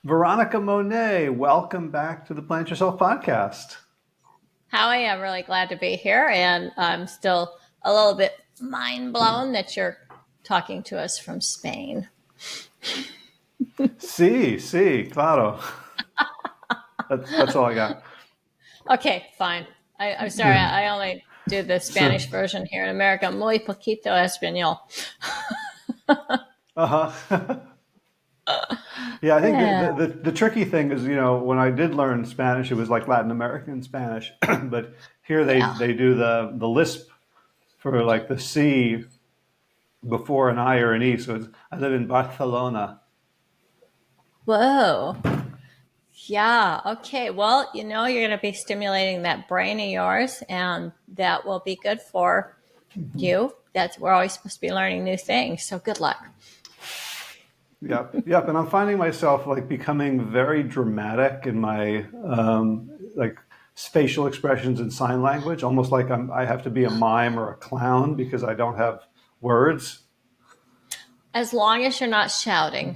Veronica Monet, welcome back to the Plant Yourself podcast. Howie, I'm really glad to be here, and I'm still a little bit mind blown that you're talking to us from Spain. Sí, claro. That's all I got. Okay, fine. I'm sorry, I only do the So, Spanish version here in America. Muy poquito español. uh-huh. Yeah, I think Yeah. the tricky thing is, when I did learn Spanish, it was like Latin American Spanish, but here Yeah. they do the lisp for like the C before an I or an E. So I live in Barcelona. Whoa. Yeah. Okay. Well, you're going to be stimulating that brain of yours, and that will be good for you. We're always supposed to be learning new things. So good luck. Yep. And I'm finding myself like becoming very dramatic in my like facial expressions and sign language, almost like I have to be a mime or a clown because I don't have words. As long as you're not shouting.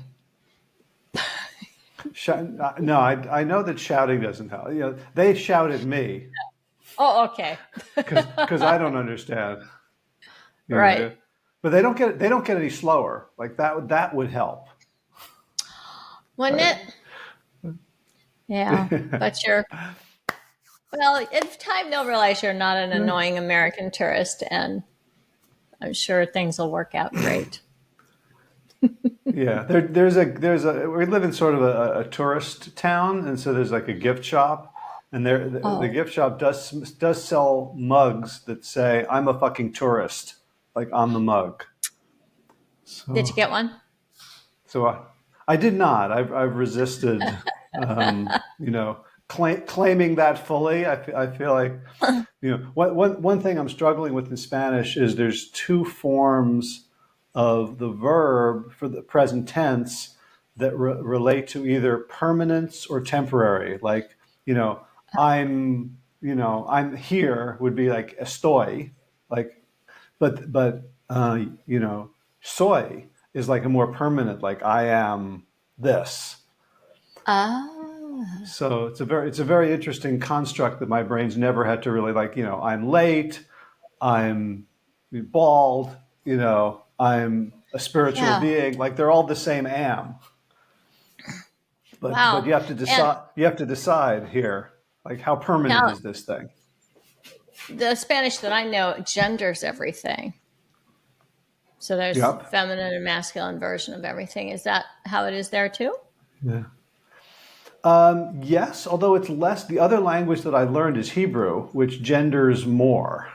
No, I know that shouting doesn't help. They shout at me Oh, okay. because I don't understand. Right. Yeah. But they don't get any slower. Like that would help, Wouldn't right? it? Yeah. But in time they'll realize you're not an annoying American tourist, and I'm sure things will work out great. Yeah, there's a we live in sort of a tourist town, and so there's like a gift shop, and the Oh, gift shop does sell mugs that say "I'm a fucking tourist," like on the mug. did you So get one? so I did not. I've resisted, claiming that fully. I feel like one thing I'm struggling with in Spanish is there's two forms of the verb for the present tense that relate to either permanence or temporary. Like, I'm here would be like estoy, like, but soy is like a more permanent, like I am this. Oh, So it's a very interesting construct that my brain's never had to really like. I'm late, I'm bald, I'm a spiritual yeah. being. Like they're all the same am, but Wow. you have to And decide. You have to decide here, like how permanent now is this thing? the Spanish that I know genders everything. So there's Yep. feminine and masculine version of everything. Is that how it is there too? Yeah. Yes, although it's less. The other language that I learned is Hebrew, which genders more.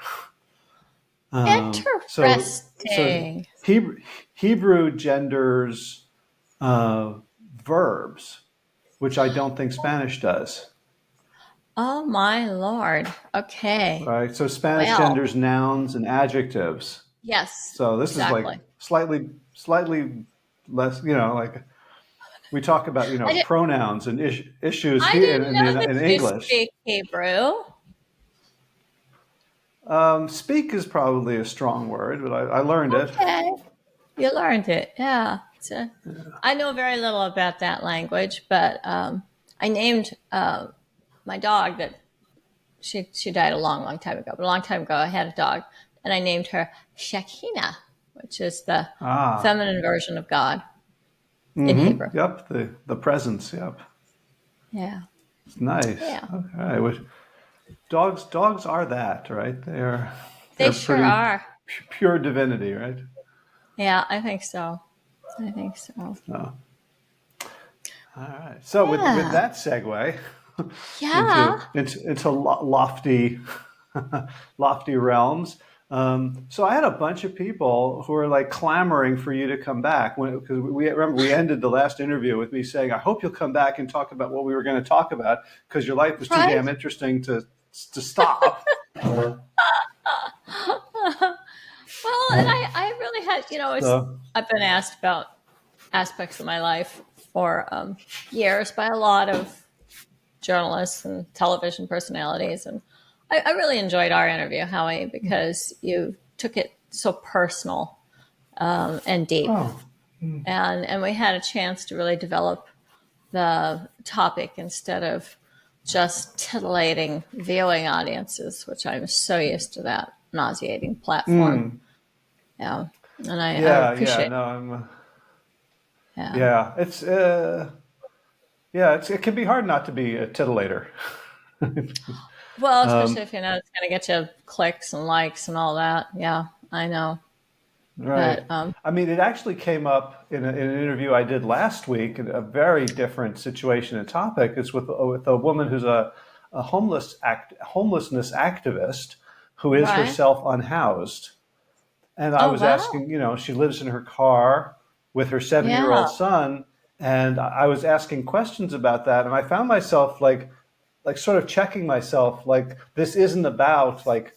So so Interesting. Hebrew genders uh, verbs, which I don't think Spanish does. Oh my Lord. Okay. Right. So Spanish Well, genders nouns and adjectives. yes, So this is like exactly. slightly less. Like we talk about I, di- pronouns and issues I here didn't know that in you English. speak Hebrew. Speak is probably a strong word, but I learned it. Okay. You learned it. Yeah. I know very little about that language, but I named my dog that she died a long, long time ago. But a long time ago, I had a dog, and I named her Shekinah, which is the Ah. feminine version of God in Mm-hmm. Hebrew. Yep. The presence. Yep. Yeah. It's nice. Yeah. Okay. Dogs are that, right? They They're sure pretty are. pure divinity, right? Yeah, I think so. I think so. So, all right. So with Yeah. that segue Yeah. into lofty lofty realms. So I had a bunch of people who were like clamoring for you to come back because we remember we ended the last interview with me saying, "I hope you'll come back and talk about what we were going to talk about because your life was too Right? damn interesting to stop." Well, and I really had, So I've been asked about aspects of my life for years by a lot of journalists and television personalities. And I really enjoyed our interview, Howie, because you took it so personal and deep. oh And we had a chance to really develop the topic instead of just titillating viewing audiences, which I'm so used to that nauseating platform. Mm. Yeah. And I Yeah, yeah, appreciate no, I'm, yeah. yeah, it can be hard not to be a titillator. Well, especially Um, if you know it's going to get you clicks and likes and all that. Yeah, I know. right. But I mean, it actually came up in an interview I did last week, a very different situation and topic. It's with a woman who's a homelessness activist who is right. herself unhoused. And I Oh was wow. asking, she lives in her car with her 7 year Yeah. old son. And I was asking questions about that. And I found myself like sort of checking myself, like, this isn't about like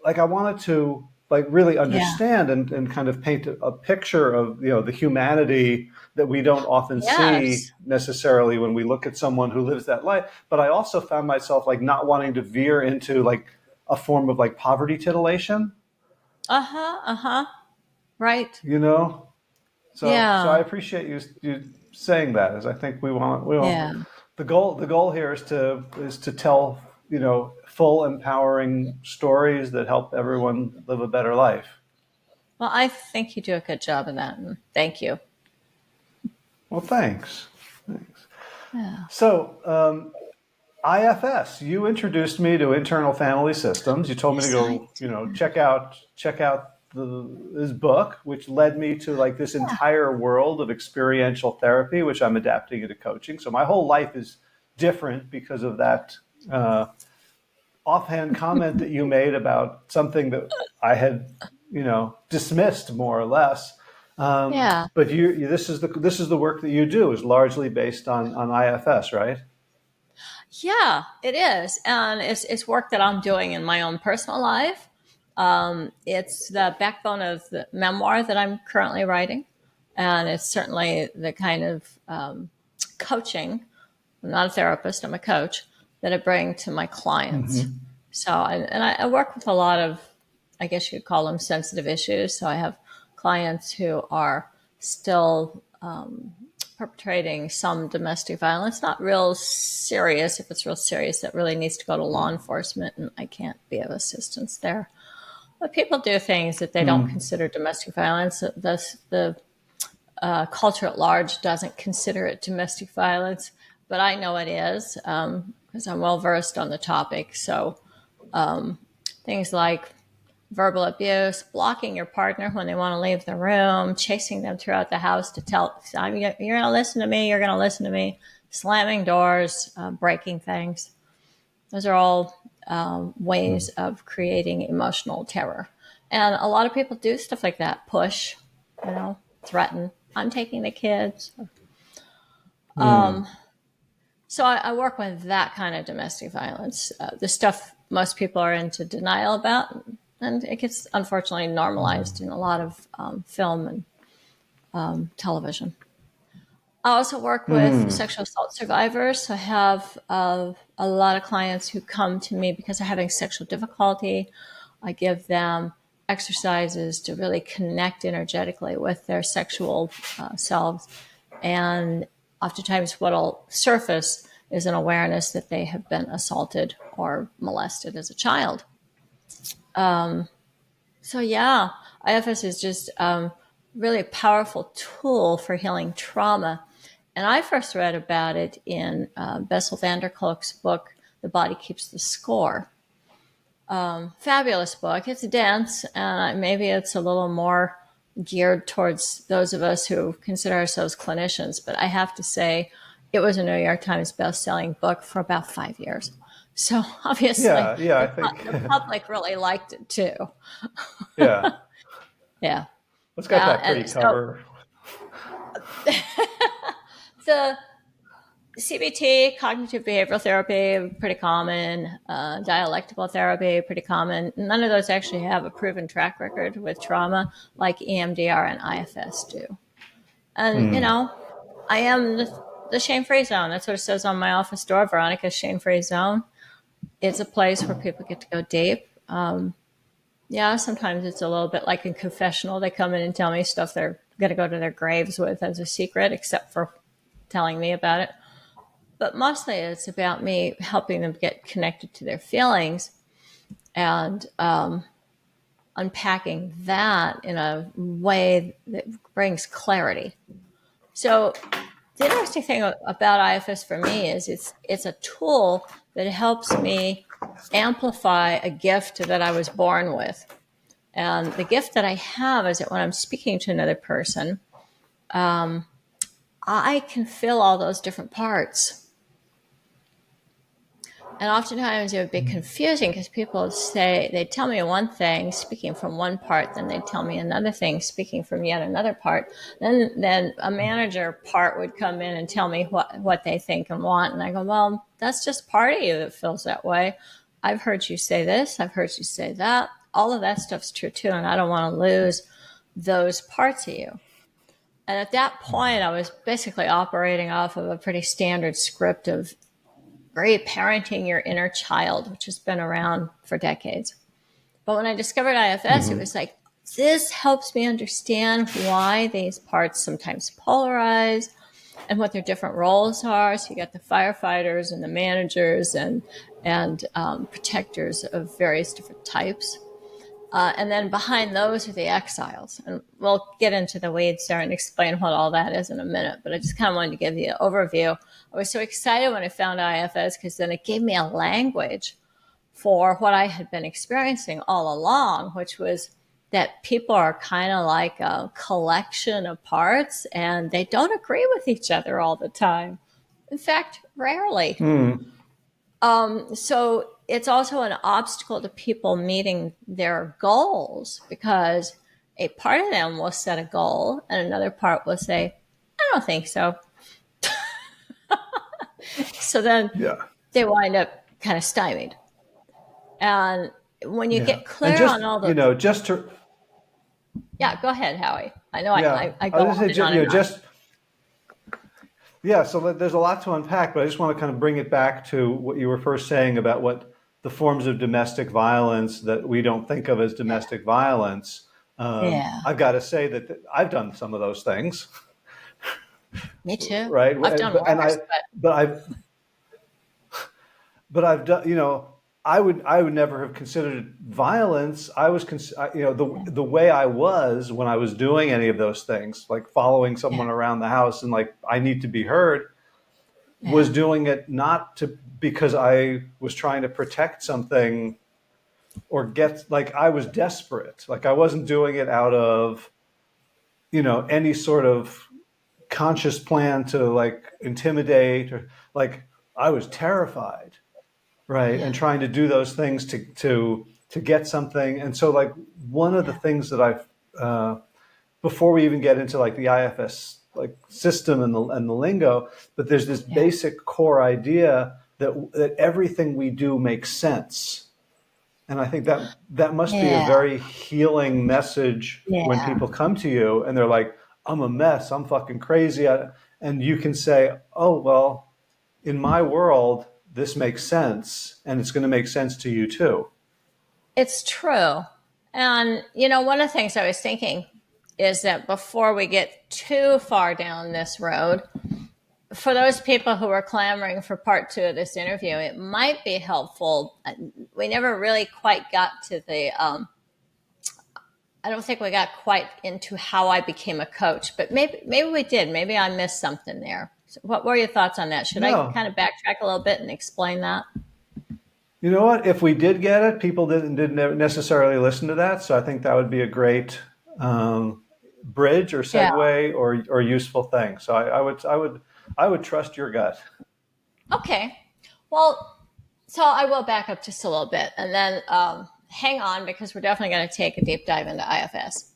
I wanted to like really Yeah. understand and kind of paint a picture of, the humanity that we don't often see Yes. necessarily when we look at someone who lives that life. But I also found myself like not wanting to veer into like a form of like poverty titillation, Uh huh. Uh huh. Right. you know? So I Yeah. appreciate you saying that, as I think we want Yeah. the goal here is to tell, full empowering stories that help everyone live a better life. Well, I think you do a good job of that. And thank you. Well, thanks. Yeah. So, IFS, you introduced me to internal family systems. You told me to Yes, I go, check out this book, which led me to like this entire world of experiential therapy, which I'm adapting into coaching. So my whole life is different because of that uh, offhand comment that you made about something that I had, dismissed more or less. yeah. But this is the work that you do is largely based on IFS, right? Yeah, it is. And it's work that I'm doing in my own personal life. It's the backbone of the memoir that I'm currently writing. And it's certainly the kind of coaching. I'm not a therapist, I'm a coach that I bring to my clients. Mm-hmm. So, I work with a lot of, I guess you'd call them sensitive issues. So I have clients who are still perpetrating some domestic violence, not real serious. If it's real serious, that really needs to go to law enforcement, and I can't be of assistance there. But people do things that they don't Mm. consider domestic violence. The culture at large doesn't consider it domestic violence, but I know it is because I'm well versed on the topic. So things like verbal abuse, blocking your partner when they want to leave the room, chasing them throughout the house to tell, you're going to listen to me, you're going to listen to me, slamming doors, breaking things. Those are all ways of creating emotional terror. And a lot of people do stuff like that, push, threaten. I'm taking the kids. Mm. So I work with that kind of domestic violence, the stuff most people are into denial about, and it gets unfortunately normalized in a lot of film and television. I also work with Mm. sexual assault survivors. So I have a lot of clients who come to me because they're having sexual difficulty. I give them exercises to really connect energetically with their sexual selves. And oftentimes, what'll surface is an awareness that they have been assaulted or molested as a child. So, yeah, IFS is just really a powerful tool for healing trauma. And I first read about it in Bessel van der Kolk's book, The Body Keeps the Score. Fabulous book. It's dense, and maybe it's a little more geared towards those of us who consider ourselves clinicians. But I have to say, it was a New York Times best-selling book for about 5 years. So obviously, Yeah, yeah, I think, the public really liked it too. yeah. Yeah. It's got that And pretty cover. the CBT, cognitive behavioral therapy, pretty common. Dialectical therapy, pretty common. None of those actually have a proven track record with trauma like EMDR and IFS do. And, Mm. I am the shame-free zone. That's what it says on my office door, Veronica's shame-free zone. It's a place where people get to go deep. Yeah, sometimes it's a little bit like a confessional. They come in and tell me stuff they're going to go to their graves with as a secret, except for telling me about it. But mostly it's about me helping them get connected to their feelings and unpacking that in a way that brings clarity. So the interesting thing about IFS for me is it's a tool that helps me amplify a gift that I was born with. And the gift that I have is that when I'm speaking to another person, I can feel all those different parts. And oftentimes it would be confusing because people say, they tell me one thing speaking from one part, then they tell me another thing speaking from yet another part. Then a manager part would come in and tell me what they think and want. And I go, well, that's just part of you that feels that way. I've heard you say this. I've heard you say that. All of that stuff's true too. And I don't want to lose those parts of you. And at that point, I was basically operating off of a pretty standard script of parenting your inner child, which has been around for decades. But when I discovered IFS, it was like, this helps me understand why these parts sometimes polarize and what their different roles are. So you got the firefighters and the managers and protectors of various different types. And then behind those are the exiles. And we'll get into the weeds there and explain what all that is in a minute. But I just kind of wanted to give you an overview. I was so excited when I found IFS because then it gave me a language for what I had been experiencing all along, which was that people are kind of like a collection of parts and they don't agree with each other all the time. In fact, rarely. So it's also an obstacle to people meeting their goals because a part of them will set a goal and another part will say, I don't think so. So then they wind up kind of stymied. And when you get clear just, on all those, just to yeah, go ahead, Howie. I know I I go was on going to say, and on and on. Yeah, so there's a lot to unpack, but I just want to kind of bring it back to what you were first saying about what the forms of domestic violence that we don't think of as domestic violence. Yeah, I've got to say that I've done some of those things, me too. right? I've done And worse, but I've done, I would never have considered it violence. I was, the way I was when I was doing any of those things, like following someone around the house and like, I need to be heard, was doing it because I was trying to protect something or like I was desperate. Like I wasn't doing it out of, any sort of conscious plan to like intimidate or like I was terrified. Right. And trying to do those things to get something. And so like one of the things that before we even get into like the IFS like system and the lingo, but there's this basic core idea that everything we do makes sense. And I think that must be a very healing message when people come to you and they're like, I'm a mess, I'm fucking crazy. And you can say, oh, well, in my world, this makes sense and it's going to make sense to you too. It's true. And, one of the things I was thinking is that before we get too far down this road, for those people who are clamoring for part 2 of this interview, it might be helpful. We never really quite got to I don't think we got quite into how I became a coach, but maybe we did. Maybe I missed something there. So what were your thoughts on that? Should I kind of backtrack a little bit and explain that? You know what? If we did get it, people didn't necessarily listen to that. So I think that would be a great bridge or segue or useful thing. So I would trust your gut. Okay. Well, so I will back up just a little bit and then hang on because we're definitely going to take a deep dive into IFS.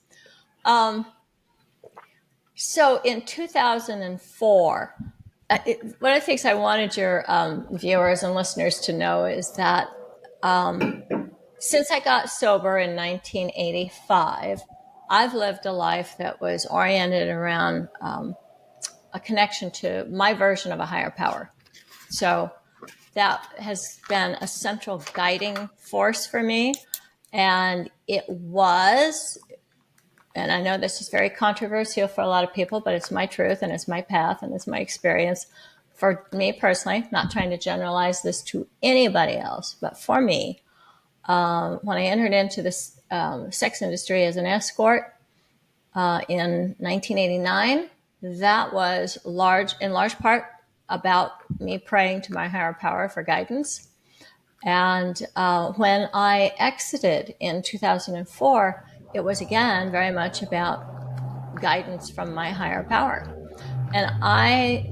So in 2004, one of the things I wanted your viewers and listeners to know is that since I got sober in 1985, I've lived a life that was oriented around a connection to my version of a higher power. So that has been a central guiding force for me. And it was and I know this is very controversial for a lot of people, but it's my truth and it's my path and it's my experience. For me personally, not trying to generalize this to anybody else, but for me, when I entered into this sex industry as an escort in 1989, that was in large part about me praying to my higher power for guidance. And when I exited in 2004, it was again very much about guidance from my higher power. And I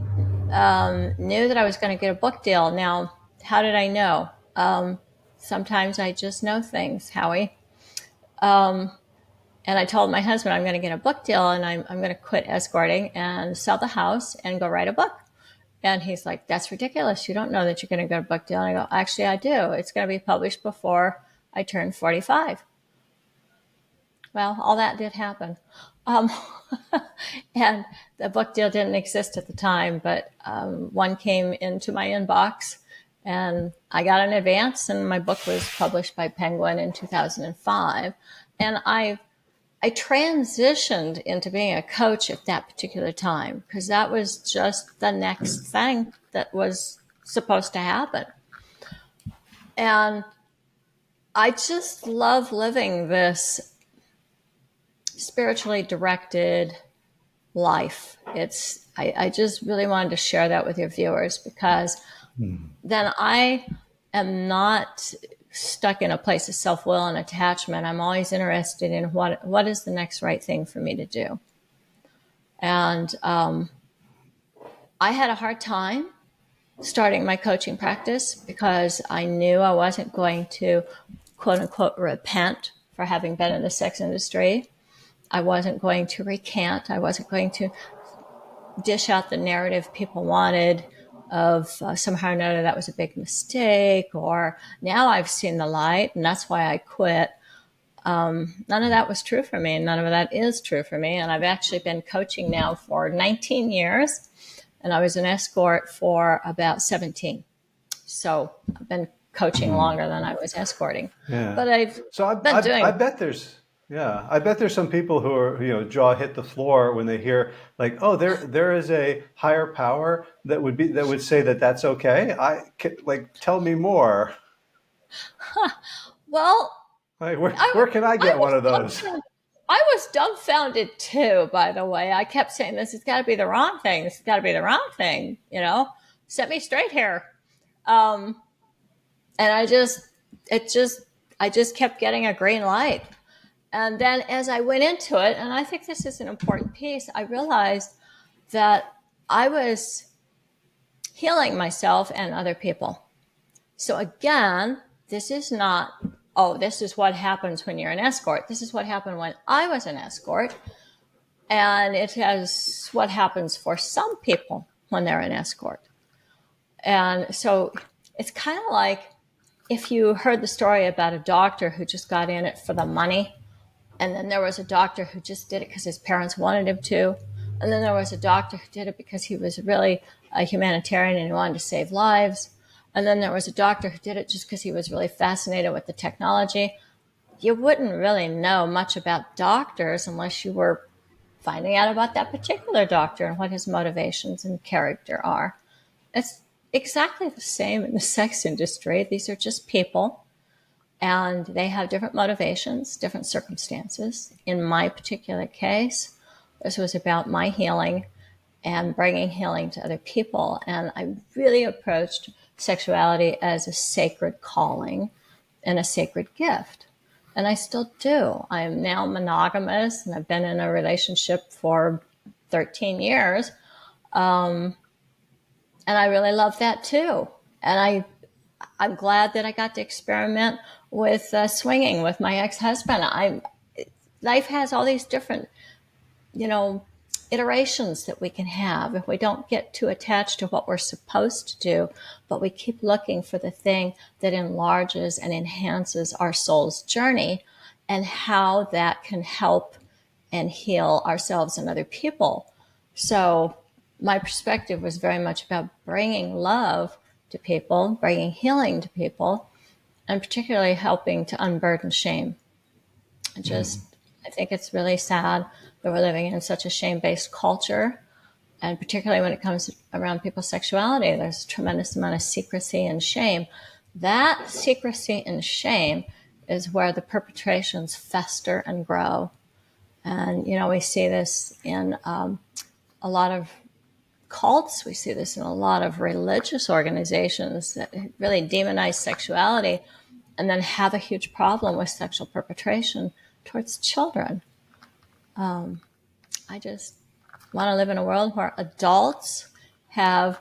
knew that I was going to get a book deal. Now, how did I know? Sometimes I just know things, Howie. And I told my husband I'm going to get a book deal and I'm going to quit escorting and sell the house and go write a book. And he's like, that's ridiculous. You don't know that you're going to get a book deal. And I go, actually, I do. It's going to be published before I turn 45. Well, all that did happen. Um, and the book deal didn't exist at the time, but one came into my inbox and I got an advance and my book was published by Penguin in 2005. And I transitioned into being a coach at that particular time because that was just the next thing that was supposed to happen. And I just love living this spiritually directed life. I just really wanted to share that with your viewers because then I am not stuck in a place of self-will and attachment. I'm always interested in what is the next right thing for me to do. And I had a hard time starting my coaching practice because I knew I wasn't going to, quote unquote, repent for having been in the sex industry. I wasn't going to recant. I wasn't going to dish out the narrative people wanted of somehow or another that was a big mistake, or now I've seen the light and that's why I quit. None of that was true for me, and none of that is true for me. And I've actually been coaching now for 19 years, and I was an escort for about 17. So I've been coaching longer than I was escorting. Yeah. But I've So been doing. I bet there's yeah, I bet there's some people who are, jaw hit the floor when they hear like, oh, there is a higher power that would say that that's okay. Like, tell me more. Well, Like, where can I get one of those? I was dumbfounded too, by the way. I kept saying, this has got to be the wrong thing. This has got to be the wrong thing, Set me straight here. And I just kept getting a green light. And then as I went into it, and I think this is an important piece, I realized that I was healing myself and other people. So again, this is not, oh, this is what happens when you're an escort. This is what happened when I was an escort. And it is what happens for some people when they're an escort. And so it's kind of like if you heard the story about a doctor who just got in it for the money, and then there was a doctor who just did it because his parents wanted him to, and then there was a doctor who did it because he was really a humanitarian and he wanted to save lives, and then there was a doctor who did it just because he was really fascinated with the technology. You wouldn't really know much about doctors unless you were finding out about that particular doctor and what his motivations and character are. It's exactly the same in the sex industry. These are just people, and they have different motivations, different circumstances. In my particular case, this was about my healing and bringing healing to other people. And I really approached sexuality as a sacred calling and a sacred gift. And I still do. I am now monogamous, and I've been in a relationship for 13 years. And I really love that too. And I'm glad that I got to experiment with swinging with my ex-husband. Life has all these different, iterations that we can have if we don't get too attached to what we're supposed to do, but we keep looking for the thing that enlarges and enhances our soul's journey and how that can help and heal ourselves and other people. So my perspective was very much about bringing love to people, bringing healing to people, and particularly helping to unburden shame. Just I think it's really sad that we're living in such a shame-based culture. And particularly when it comes around people's sexuality, there's a tremendous amount of secrecy and shame. That secrecy and shame is where the perpetrations fester and grow. And, we see this in a lot of cults. We see this in a lot of religious organizations that really demonize sexuality and then have a huge problem with sexual perpetration towards children. I just want to live in a world where adults have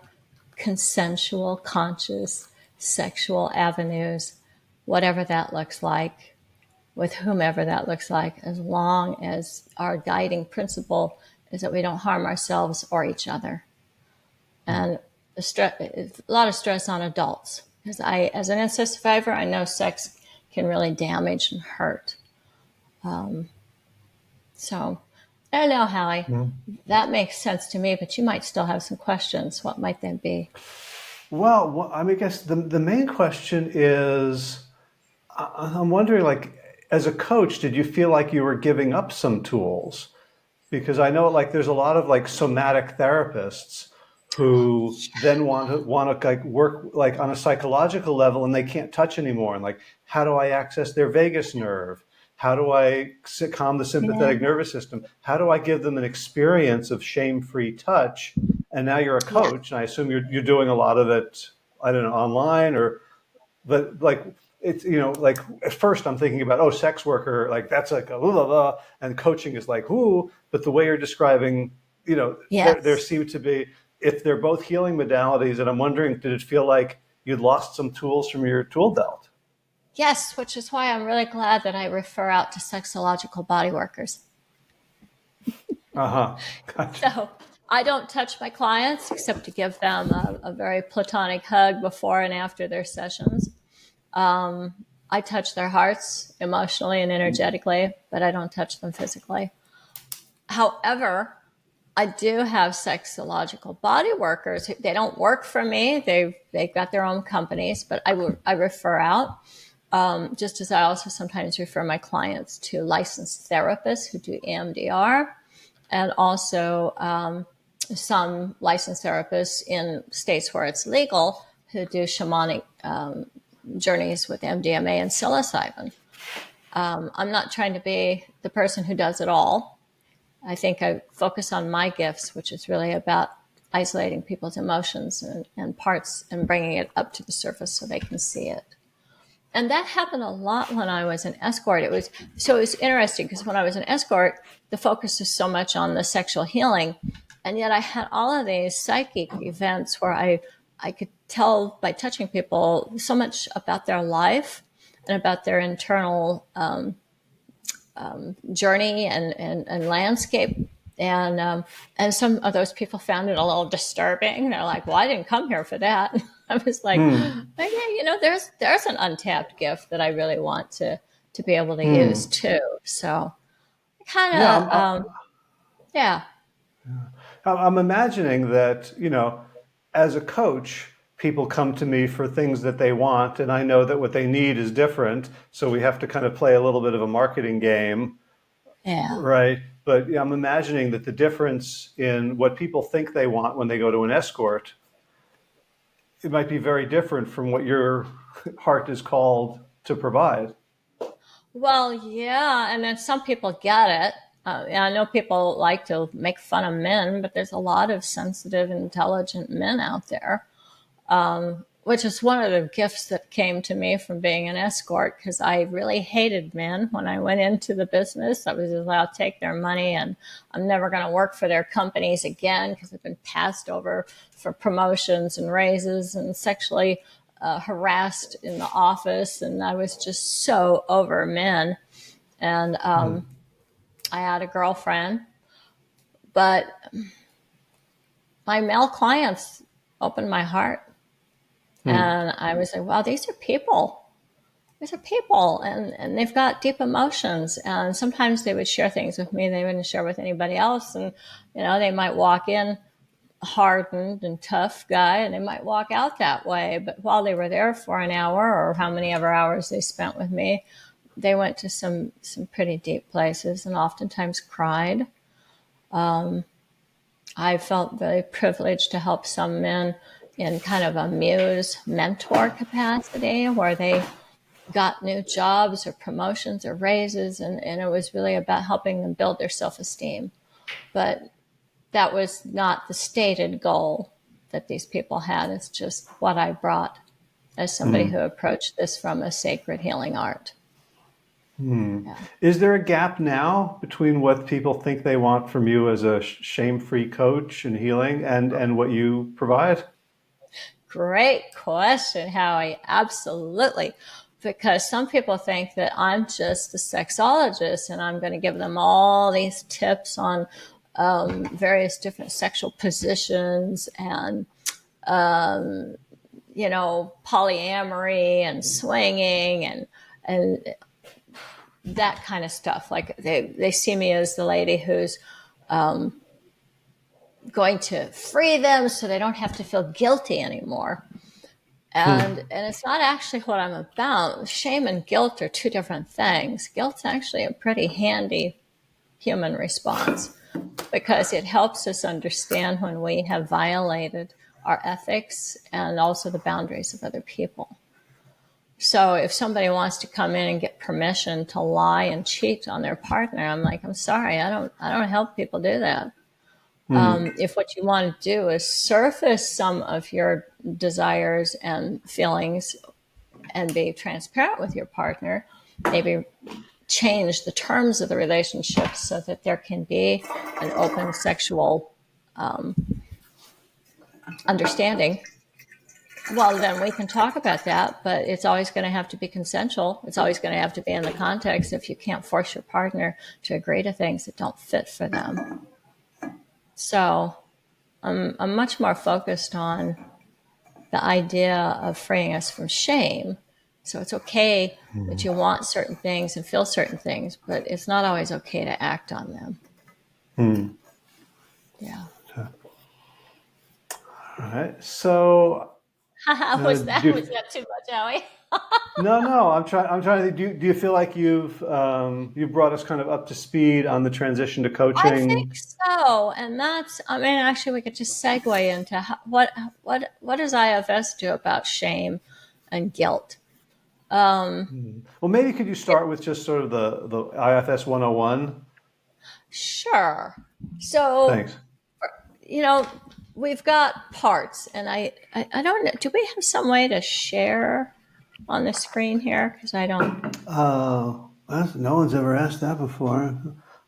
consensual, conscious sexual avenues, whatever that looks like, with whomever that looks like, as long as our guiding principle is that we don't harm ourselves or each other. And a lot of stress on adults, because as an incest survivor, I know sex can really damage and hurt. So I don't know, Hallie. That makes sense to me, but you might still have some questions. What might they be? Well, I guess the main question is, I'm wondering, like, as a coach, did you feel like you were giving up some tools? Because I know, like, there's a lot of like somatic therapists who then want to like work like on a psychological level, and they can't touch anymore. And like, how do I access their vagus nerve? How do I calm the Yeah. sympathetic nervous system? How do I give them an experience of shame-free touch? And now you're a Yeah. coach, and I assume you're doing a lot of it, I don't know, online, or but like it's like at first I'm thinking about, oh, sex worker, like that's like a blah, blah, blah, and coaching is like ooh, but the way you're describing, there Yes. seem to be, if they're both healing modalities, and I'm wondering, did it feel like you'd lost some tools from your tool belt? Yes, which is why I'm really glad that I refer out to sexological body workers. Uh-huh. Gotcha. So I don't touch my clients except to give them a very platonic hug before and after their sessions. I touch their hearts emotionally and energetically, but I don't touch them physically. However, I do have sexological body workers. They don't work for me. They've got their own companies, but I refer out. Just as I also sometimes refer my clients to licensed therapists who do EMDR, and also some licensed therapists in states where it's legal who do shamanic journeys with MDMA and psilocybin. I'm not trying to be the person who does it all. I think I focus on my gifts, which is really about isolating people's emotions and parts and bringing it up to the surface so they can see it. And that happened a lot when I was an escort. It was interesting because when I was an escort, the focus was so much on the sexual healing. And yet I had all of these psychic events where I could tell by touching people so much about their life and about their internal journey and landscape. And some of those people found it a little disturbing. They're like, well, I didn't come here for that. I was like, Hmm. but yeah, there's an untapped gift that I really want to be able to use Hmm. too. So kind Yeah, of, yeah, I'm imagining that, as a coach, people come to me for things that they want, and I know that what they need is different. So we have to kind of play a little bit of a marketing game, yeah. right? But yeah, I'm imagining that the difference in what people think they want when they go to an escort, it might be very different from what your heart is called to provide. Well, yeah, and then some people get it. And I know people like to make fun of men, but there's a lot of sensitive, intelligent men out there, which is one of the gifts that came to me from being an escort, because I really hated men when I went into the business. I was just, I'll take their money and I'm never going to work for their companies again because I've been passed over for promotions and raises and sexually harassed in the office. And I was just so over men. And I had a girlfriend, but my male clients opened my heart. Hmm. And I was like, wow, these are people. These are people, and they've got deep emotions. And sometimes they would share things with me they wouldn't share with anybody else. And, they might walk in hardened and tough guy, and they might walk out that way. But while they were there for an hour or how many ever hours they spent with me, they went to some pretty deep places and oftentimes cried. I felt very privileged to help some men in kind of a muse mentor capacity where they got new jobs or promotions or raises, and it was really about helping them build their self-esteem. But that was not the stated goal that these people had. It's just what I brought as somebody who approached this from a sacred healing art. Yeah. Is there a gap now between what people think they want from you as a shame-free coach and healing and what you provide? Great question, Howie. Absolutely. Because some people think that I'm just a sexologist and I'm going to give them all these tips on various different sexual positions and, polyamory and swinging and that kind of stuff. Like they see me as the lady who's going to free them so they don't have to feel guilty anymore. And it's not actually what I'm about. Shame and guilt are two different things. Guilt's actually a pretty handy human response because it helps us understand when we have violated our ethics and also the boundaries of other people. So if somebody wants to come in and get permission to lie and cheat on their partner, I'm like, I'm sorry, I don't help people do that. If what you want to do is surface some of your desires and feelings and be transparent with your partner, maybe change the terms of the relationship so that there can be an open sexual understanding, well, then we can talk about that, but it's always going to have to be consensual. It's always going to have to be in the context if you can't force your partner to agree to things that don't fit for them. So I'm much more focused on the idea of freeing us from shame. So it's okay that you want certain things and feel certain things, but it's not always okay to act on them. Yeah. All right. So Was that too much, Howie? no. I'm trying to. Do you feel like you've brought us kind of up to speed on the transition to I think coaching? so, and actually, we could just segue into what does IFS do about shame and guilt? Well, maybe could you start with just sort of the IFS 101? Sure. So, Thanks. we've got parts, and I don't know. Do we have some way to share on the screen here? Because I don't. No one's ever asked that before.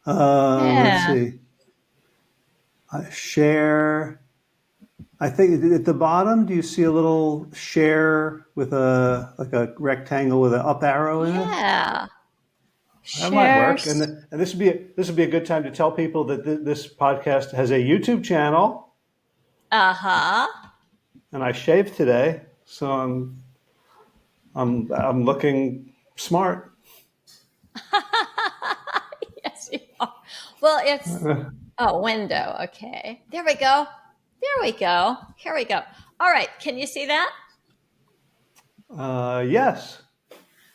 Let's Yeah. see. Share. I think at the bottom, do you see a little share with a rectangle with an up arrow in it? Yeah. That might Share. work. And this would be a good time to tell people that this podcast has a YouTube channel, Uh-huh. and I shaved today, so I'm looking smart. Yes, you are. Well, it's window. Okay. There we go. There we go. Here we go. All right. Can you see that? Yes.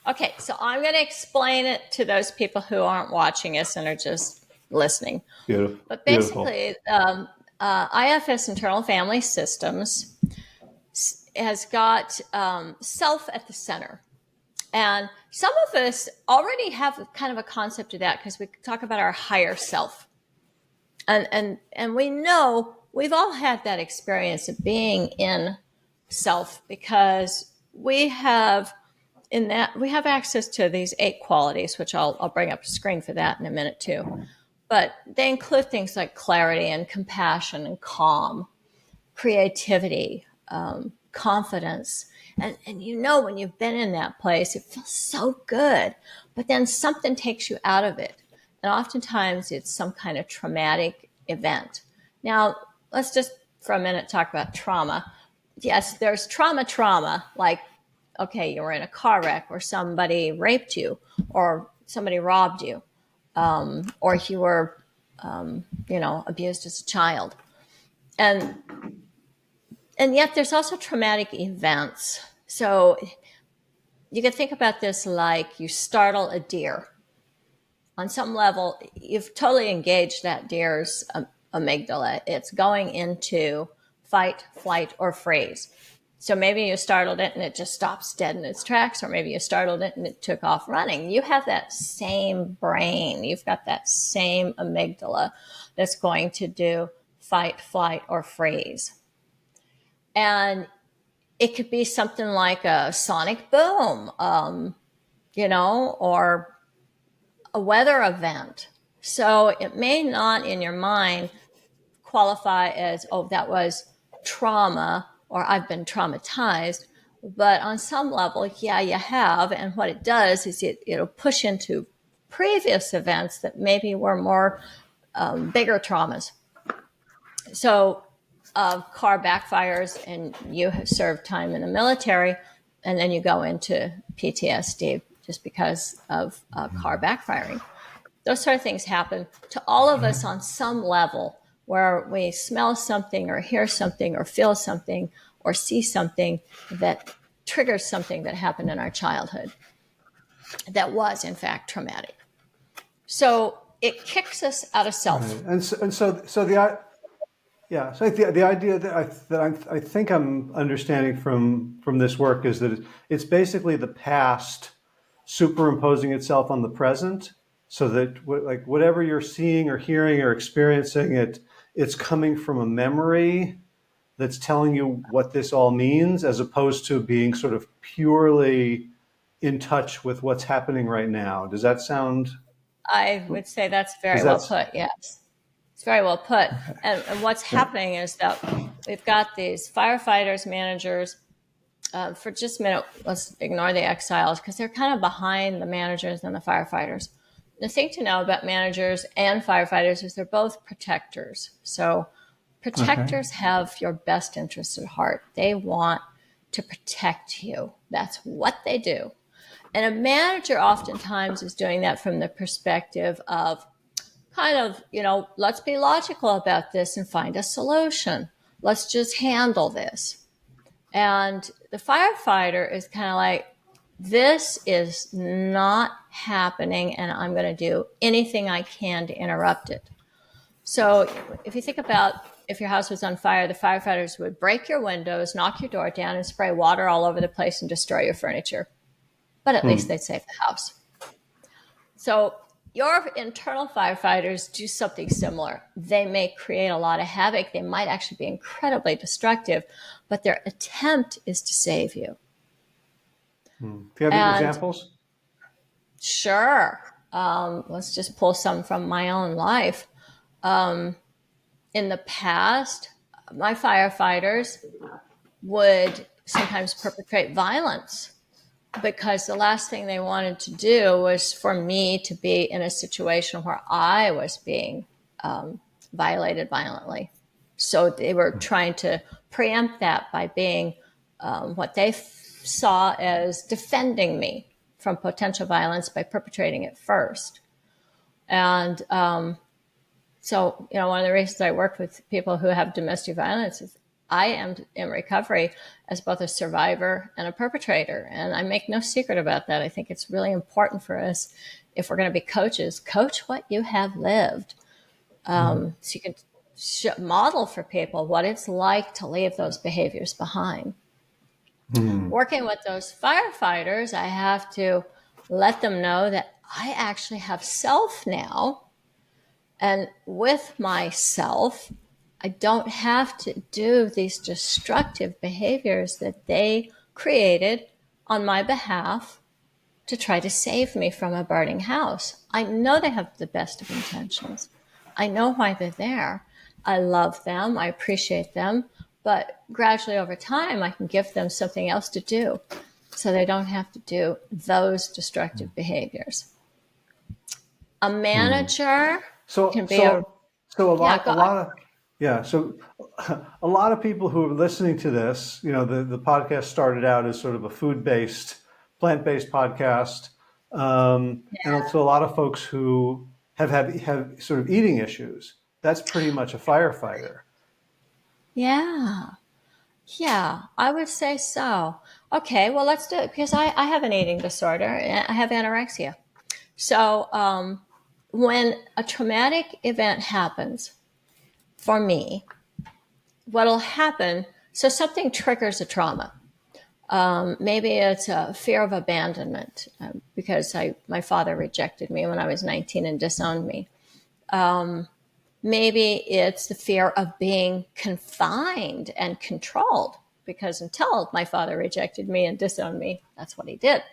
Okay. So I'm going to explain it to those people who aren't watching us and are just listening. Beautiful. But Beautiful. basically, IFS, Internal Family Systems, has got self at the center. And some of us already have kind of a concept of that because we talk about our higher self. And we know we've all had that experience of being in self because we have access to these 8 qualities, which I'll bring up a screen for that in a minute too. But they include things like clarity and compassion and calm, creativity, confidence. And when you've been in that place, it feels so good. But then something takes you out of it. And oftentimes it's some kind of traumatic event. Now, let's just for a minute talk about trauma. Yes, there's trauma, like, okay, you were in a car wreck or somebody raped you or somebody robbed you, or you were, abused as a child. And yet there's also traumatic events. So you can think about this like you startle a deer. On some level, you've totally engaged that deer's amygdala. It's going into fight, flight, or freeze. So maybe you startled it and it just stops dead in its tracks, or maybe you startled it and it took off running. You have that same brain. You've got that same amygdala that's going to do fight, flight, or freeze. And it could be something like a sonic boom, or a weather event. So it may not in your mind qualify as, oh, that was trauma or I've been traumatized. But on some level, yeah, you have. And what it does is it'll push into previous events that maybe were more bigger traumas. So car backfires and you have served time in the military, and then you go into PTSD just because of car backfiring. Those sort of things happen to all of us on some level, where we smell something or hear something or feel something or see something that triggers something that happened in our childhood that was in fact traumatic. So it kicks us out of self. Right. So the yeah, so the idea I think I'm understanding from this work is that it's basically the past superimposing itself on the present, so that like whatever you're seeing or hearing or experiencing, it's coming from a memory that's telling you what this all means, as opposed to being sort of purely in touch with what's happening right now. Does that sound? I would say that's Does very well that? put. Yes, it's very well put. Okay. And what's Yeah. happening is that we've got these firefighters, managers. For just a minute, let's ignore the exiles because they're kind of behind the managers and the firefighters. The thing to know about managers and firefighters is they're both protectors. So Okay. protectors have your best interest at heart. They want to protect you. That's what they do. And a manager oftentimes is doing that from the perspective of kind of, let's be logical about this and find a solution. Let's just handle this. And the firefighter is kind of like, this is not happening, and I'm going to do anything I can to interrupt it. So if you think about if your house was on fire, the firefighters would break your windows, knock your door down, and spray water all over the place and destroy your furniture. But at least they'd save the house. So your internal firefighters do something similar. They may create a lot of havoc. They might actually be incredibly destructive, but their attempt is to save you. Do you have any And examples? sure, let's just pull some from my own life. In the past, my firefighters would sometimes perpetrate violence because the last thing they wanted to do was for me to be in a situation where I was being violated violently. So they were trying to preempt that by being what they saw as defending me from potential violence by perpetrating it first. And so, one of the reasons I work with people who have domestic violence is I am in recovery as both a survivor and a perpetrator. And I make no secret about that. I think it's really important for us, if we're going to be coaches, coach what you have lived. So you can model for people what it's like to leave those behaviors behind. Working with those firefighters, I have to let them know that I actually have self now. And with myself, I don't have to do these destructive behaviors that they created on my behalf to try to save me from a burning house. I know they have the best of intentions. I know why they're there. I love them. I appreciate them. But gradually over time, I can give them something else to do so they don't have to do those destructive behaviors. A manager So, can be so, so yeah, a go, lot of, yeah. So, a lot of people who are listening to this, the podcast started out as sort of a food-based, plant-based podcast, and so a lot of folks who have sort of eating issues. That's pretty much a firefighter. yeah. Yeah, I would say so. Okay, well, let's do it because I have an eating disorder. I have anorexia. So when a traumatic event happens for me, what'll happen, so something triggers a trauma. Maybe it's a fear of abandonment because my father rejected me when I was 19 and disowned me. Maybe it's the fear of being confined and controlled because until my father rejected me and disowned me, that's what he did.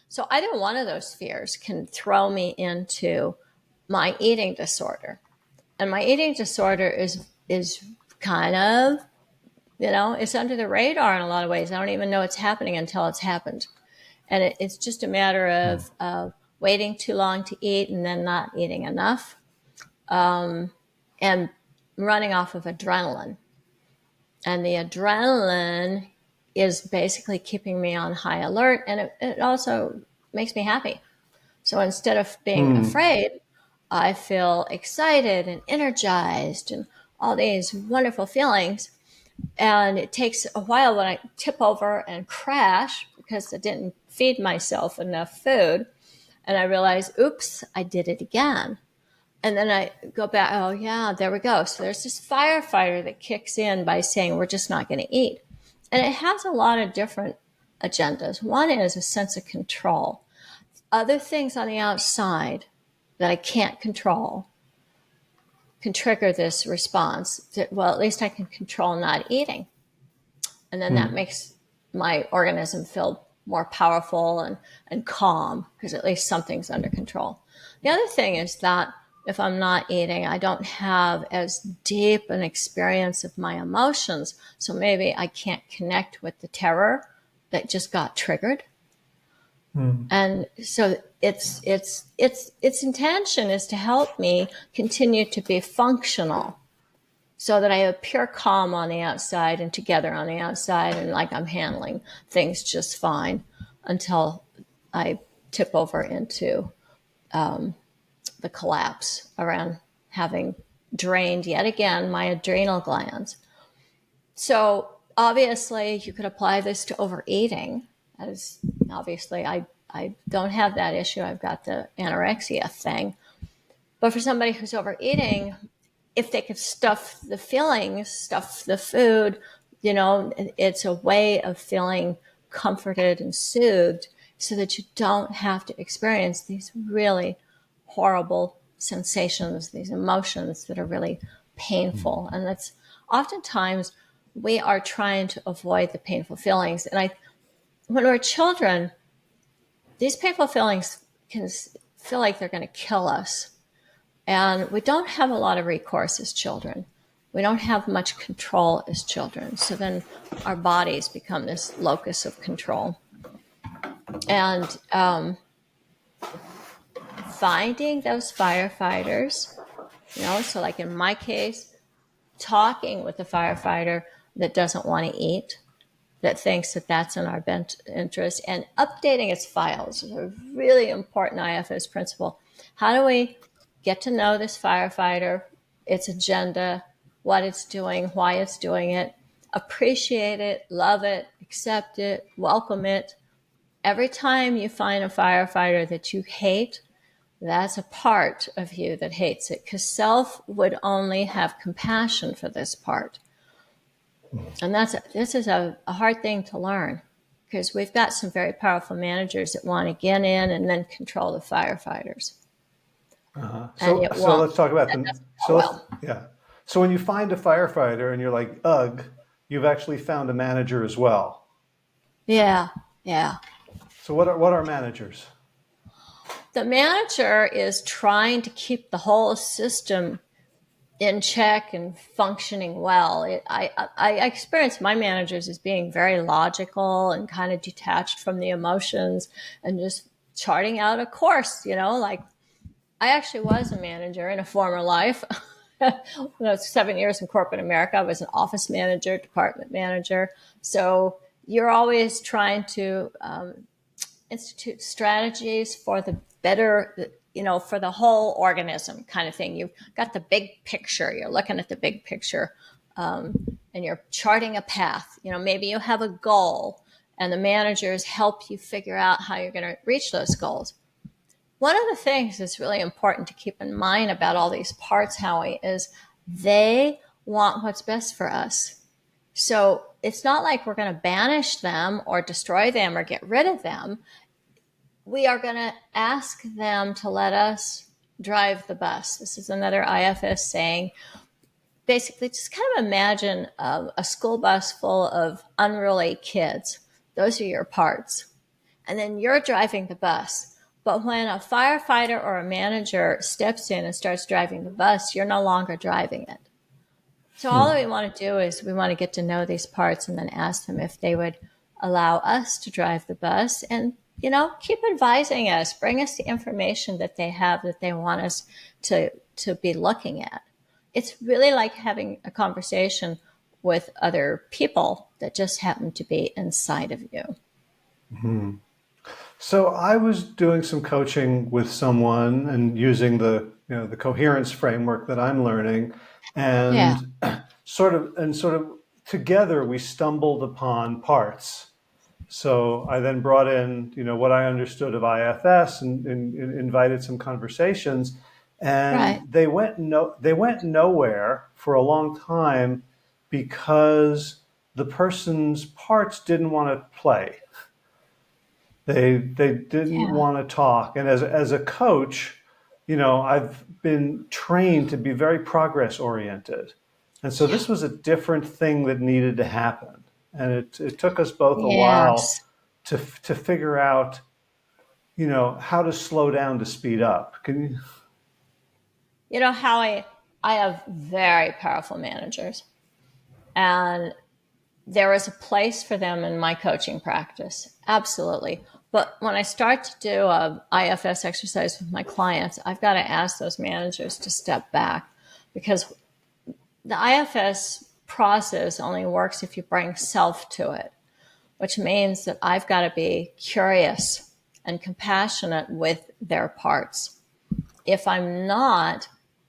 So either one of those fears can throw me into my eating disorder. And my eating disorder is kind of, it's under the radar in a lot of ways. I don't even know it's happening until it's happened. And it's just a matter of waiting too long to eat and then not eating enough, and running off of adrenaline. And the adrenaline is basically keeping me on high alert, and it also makes me happy. So instead of being afraid, I feel excited and energized and all these wonderful feelings. And it takes a while when I tip over and crash because I didn't feed myself enough food. And I realize, oops, I did it again. And then I go back, oh, yeah, there we go. So there's this firefighter that kicks in by saying, we're just not going to eat. And it has a lot of different agendas. One is a sense of control. Other things on the outside that I can't control can trigger this response that, well, at least I can control not eating. And then that makes my organism feel more powerful and calm because at least something's under control. The other thing is that if I'm not eating, I don't have as deep an experience of my emotions. So maybe I can't connect with the terror that just got triggered. And so its intention is to help me continue to be functional so that I appear calm on the outside and together on the outside and like I'm handling things just fine until I tip over into the collapse around having drained yet again my adrenal glands. So obviously you could apply this to overeating. As obviously I don't have that issue. I've got the anorexia thing. But for somebody who's overeating, if they could stuff the feelings, stuff the food, it's a way of feeling comforted and soothed so that you don't have to experience these really horrible sensations, these emotions that are really painful. And that's oftentimes we are trying to avoid the painful feelings. And when we're children, these painful feelings can feel like they're going to kill us. And we don't have a lot of recourse as children. We don't have much control as children. So then our bodies become this locus of control. And finding those firefighters, so like in my case, talking with a firefighter that doesn't want to eat, that thinks that that's in our best interest, and updating its files is a really important IFS principle. How do we get to know this firefighter, its agenda, what it's doing, why it's doing it, appreciate it, love it, accept it, welcome it. Every time you find a firefighter that you hate, that's a part of you that hates it, because self would only have compassion for this part. And this is a hard thing to learn, because we've got some very powerful managers that want to get in and then control the firefighters. So let's talk about them. Well, Yeah. So when you find a firefighter and you're like, ugh, you've actually found a manager as well. yeah. So what are managers? The manager is trying to keep the whole system in check and functioning well. I experience my managers as being very logical and kind of detached from the emotions and just charting out a course, like I actually was a manager in a former life. When I was 7 years in corporate America, I was an office manager, department manager. So you're always trying to institute strategies for the better, for the whole organism kind of thing. You've got the big picture. You're looking at the big picture. and you're charting a path. Maybe you have a goal and the managers help you figure out how you're going to reach those goals. One of the things that's really important to keep in mind about all these parts, Howie, is they want what's best for us. So it's not like we're going to banish them or destroy them or get rid of them. We are going to ask them to let us drive the bus. This is another IFS saying. Basically, just kind of imagine a school bus full of unruly kids. Those are your parts. And then you're driving the bus. But when a firefighter or a manager steps in and starts driving the bus, you're no longer driving it. So all we want to do is we want to get to know these parts and then ask them if they would allow us to drive the bus and, keep advising us, bring us the information that they have that they want us to be looking at. It's really like having a conversation with other people that just happen to be inside of you. Mm-hmm. So I was doing some coaching with someone and using the coherence framework that I'm learning, and sort of together we stumbled upon parts. So I then brought in what I understood of IFS and invited some conversations, and they went nowhere for a long time because the person's parts didn't want to play. They didn't want to talk. And as a coach, I've been trained to be very progress oriented. And so this was a different thing that needed to happen. And it took us both a while to figure out, how to slow down to speed up. Can you? Howie, I have very powerful managers. And there is a place for them in my coaching practice. Absolutely. But when I start to do a IFS exercise with my clients, I've got to ask those managers to step back, because the IFS process only works if you bring self to it, which means that I've got to be curious and compassionate with their parts. If I'm not,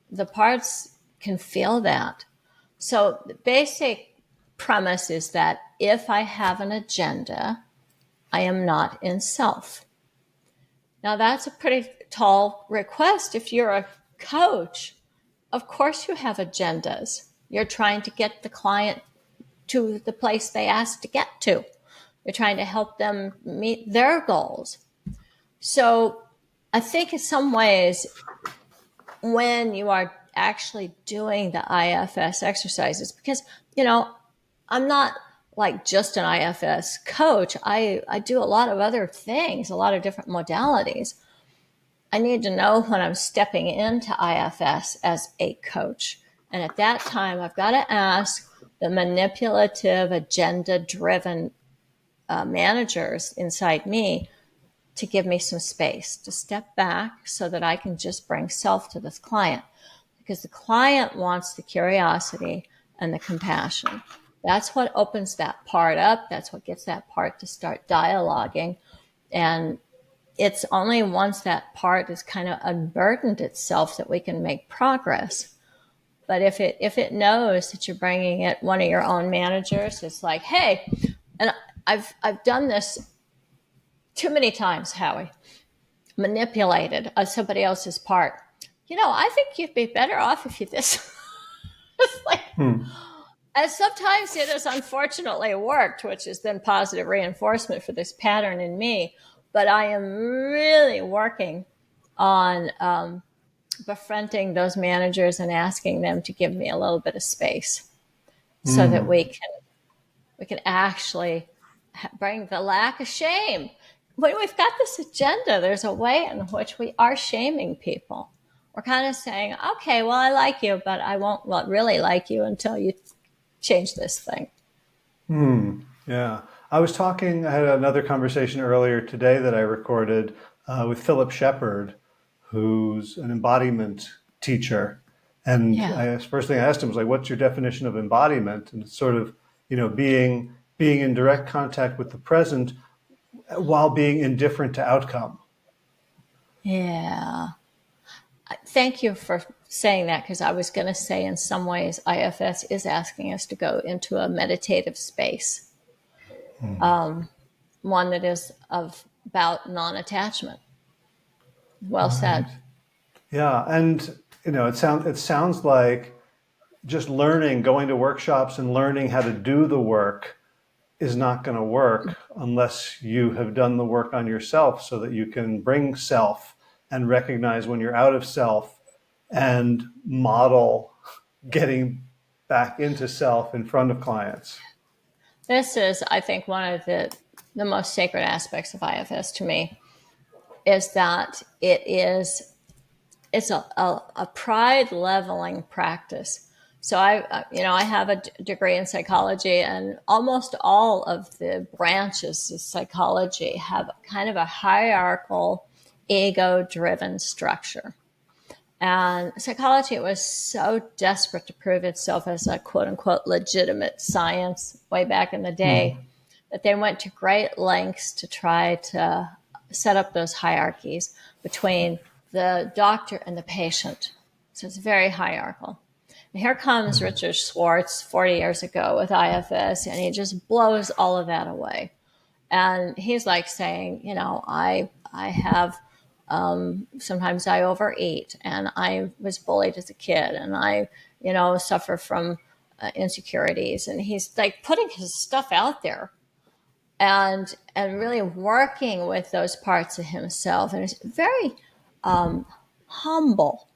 the parts can feel that. So the basic premise is that if I have an agenda, I am not in self. Now, that's a pretty tall request. If you're a coach, of course you have agendas. You're trying to get the client to the place they asked to get to. You're trying to help them meet their goals. So I think in some ways, when you are actually doing the IFS exercises, because, I'm not like just an IFS coach. I do a lot of other things, a lot of different modalities. I need to know when I'm stepping into IFS as a coach. And at that time, I've got to ask the manipulative, agenda-driven managers inside me to give me some space, to step back so that I can just bring self to this client. Because the client wants the curiosity and the compassion. That's what opens that part up. That's what gets that part to start dialoguing. And it's only once that part is kind of unburdened itself that we can make progress. But if it knows that you're bringing it, one of your own managers, it's like, hey, and I've done this too many times, Howie, manipulated somebody else's part. I think you'd be better off if you this. It's like, and sometimes it has unfortunately worked, which is then positive reinforcement for this pattern in me. But I am really working on befriending those managers and asking them to give me a little bit of space so that we can actually bring the lack of shame. When we've got this agenda, there's a way in which we are shaming people. We're kind of saying, okay, well, I like you, but I won't really like you until you change this thing. Yeah. I had another conversation earlier today that I recorded with Philip Shepard, who's an embodiment teacher. And first thing I asked him was like, what's your definition of embodiment? And it's sort of, being in direct contact with the present while being indifferent to outcome. Yeah. Thank you for saying that because I was going to say in some ways IFS is asking us to go into a meditative space, one that is about non-attachment. Well Right. said. Yeah, and it sounds like just learning, going to workshops and learning how to do the work is not going to work unless you have done the work on yourself so that you can bring self and recognize when you're out of self and model getting back into self in front of clients. This is, I think, one of the most sacred aspects of IFS to me is that it's a pride leveling practice. So I have a degree in psychology, and almost all of the branches of psychology have kind of a hierarchical, ego driven structure. And psychology was so desperate to prove itself as a quote unquote legitimate science way back in the day Mm. that they went to great lengths to try to set up those hierarchies between the doctor and the patient. So it's very hierarchical. And here comes Mm. Richard Schwartz 40 years ago with IFS, and he just blows all of that away. And he's like saying, I have sometimes I overeat, and I was bullied as a kid, and I, suffer from insecurities. And he's like putting his stuff out there and really working with those parts of himself. And it's very humble,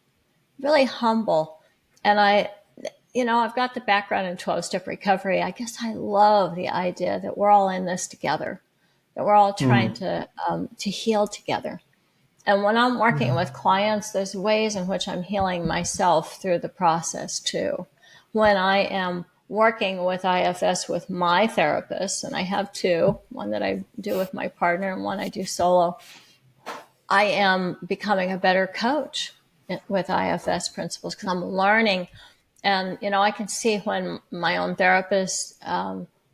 really humble. And I've got the background in 12-step recovery. I guess I love the idea that we're all in this together, that we're all trying Mm. to heal together. And when I'm working Yeah. with clients, there's ways in which I'm healing myself through the process too. When I am working with IFS with my therapist, and I have two, one that I do with my partner and one I do solo, I am becoming a better coach with IFS principles because I'm learning. And, I can see when my own therapist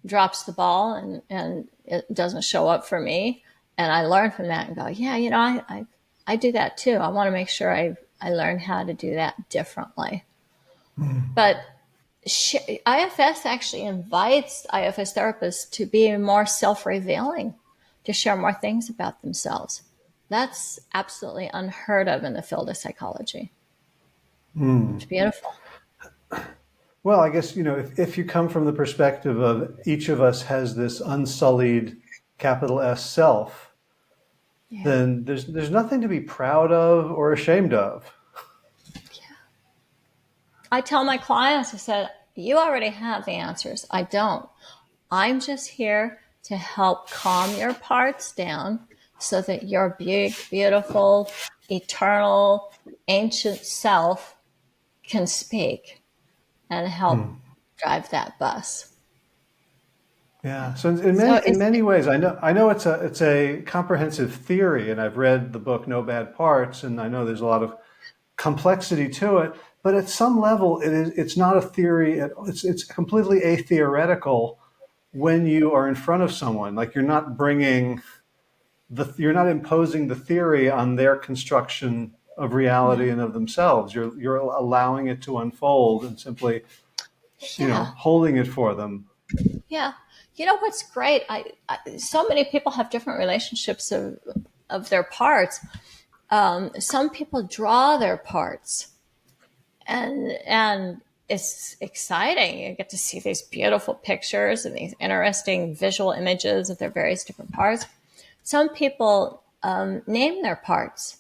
drops the ball and it doesn't show up for me. And I learn from that and go, yeah, I do that too. I want to make sure I learn how to do that differently. Mm. But IFS actually invites IFS therapists to be more self-revealing, to share more things about themselves. That's absolutely unheard of in the field of psychology. It's Mm. beautiful. Well, I guess, if you come from the perspective of each of us has this unsullied capital S self, Yeah. then there's nothing to be proud of or ashamed of. I tell my clients, I said, you already have the answers. I don't. I'm just here to help calm your parts down so that your big, beautiful, eternal, ancient self can speak and help Hmm. drive that bus. Yeah. So in So many ways, I know it's a comprehensive theory, and I've read the book No Bad Parts, and I know there's a lot of complexity to it. But at some level, it's not a theory. It's completely atheoretical when you are in front of someone. Like you're not imposing the theory on their construction of reality yeah, and of themselves. You're allowing it to unfold and simply, yeah, holding it for them. yeah. You know what's great? So many people have different relationships of their parts. Some people draw their parts, and it's exciting. You get to see these beautiful pictures and these interesting visual images of their various different parts. Some people name their parts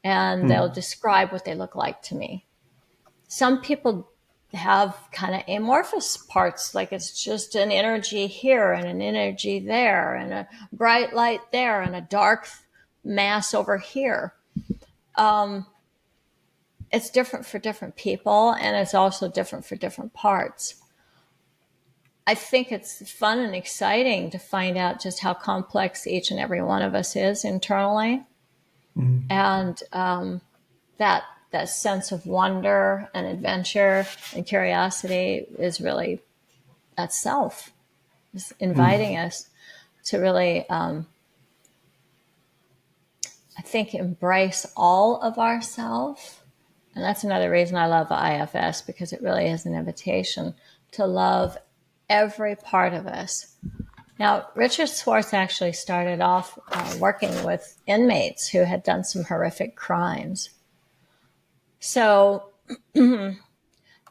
and they'll Hmm. describe what they look like to me. Some people have kind of amorphous parts, like it's just an energy here and an energy there and a bright light there and a dark mass over here. It's different for different people, and it's also different for different parts. I think it's fun and exciting to find out just how complex each and every one of us is internally, Hmm. and that sense of wonder and adventure and curiosity is really that self is Hmm. inviting us to really, I think, embrace all of ourself And that's another reason I love the IFS, because it really is an invitation to love every part of us. Now, Richard Schwartz actually started off working with inmates who had done some horrific crimes. So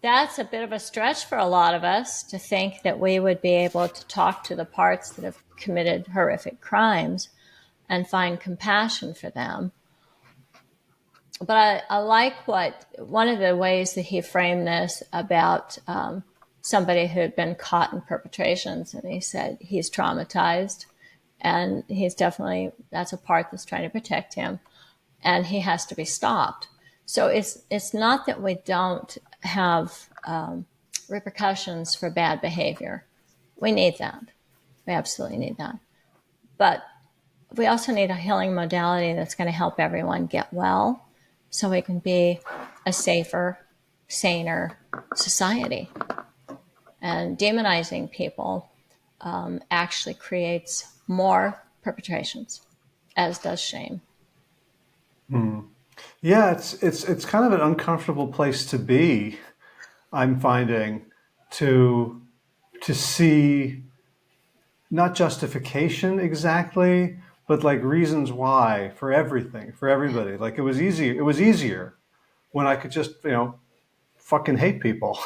that's a bit of a stretch for a lot of us to think that we would be able to talk to the parts that have committed horrific crimes and find compassion for them. But I like one of the ways that he framed this about somebody who had been caught in perpetrations, and he said he's traumatized, and that's a part that's trying to protect him, and he has to be stopped. So it's not that we don't have repercussions for bad behavior. We need that. We absolutely need that. But we also need a healing modality that's going to help everyone get well, so we can be a safer, saner society. And demonizing people actually creates more perpetrations, as does shame. Yeah, it's kind of an uncomfortable place to be, I'm finding, to see not justification exactly, but like reasons why for everything, for everybody. Like it was easier when I could just, fucking hate people.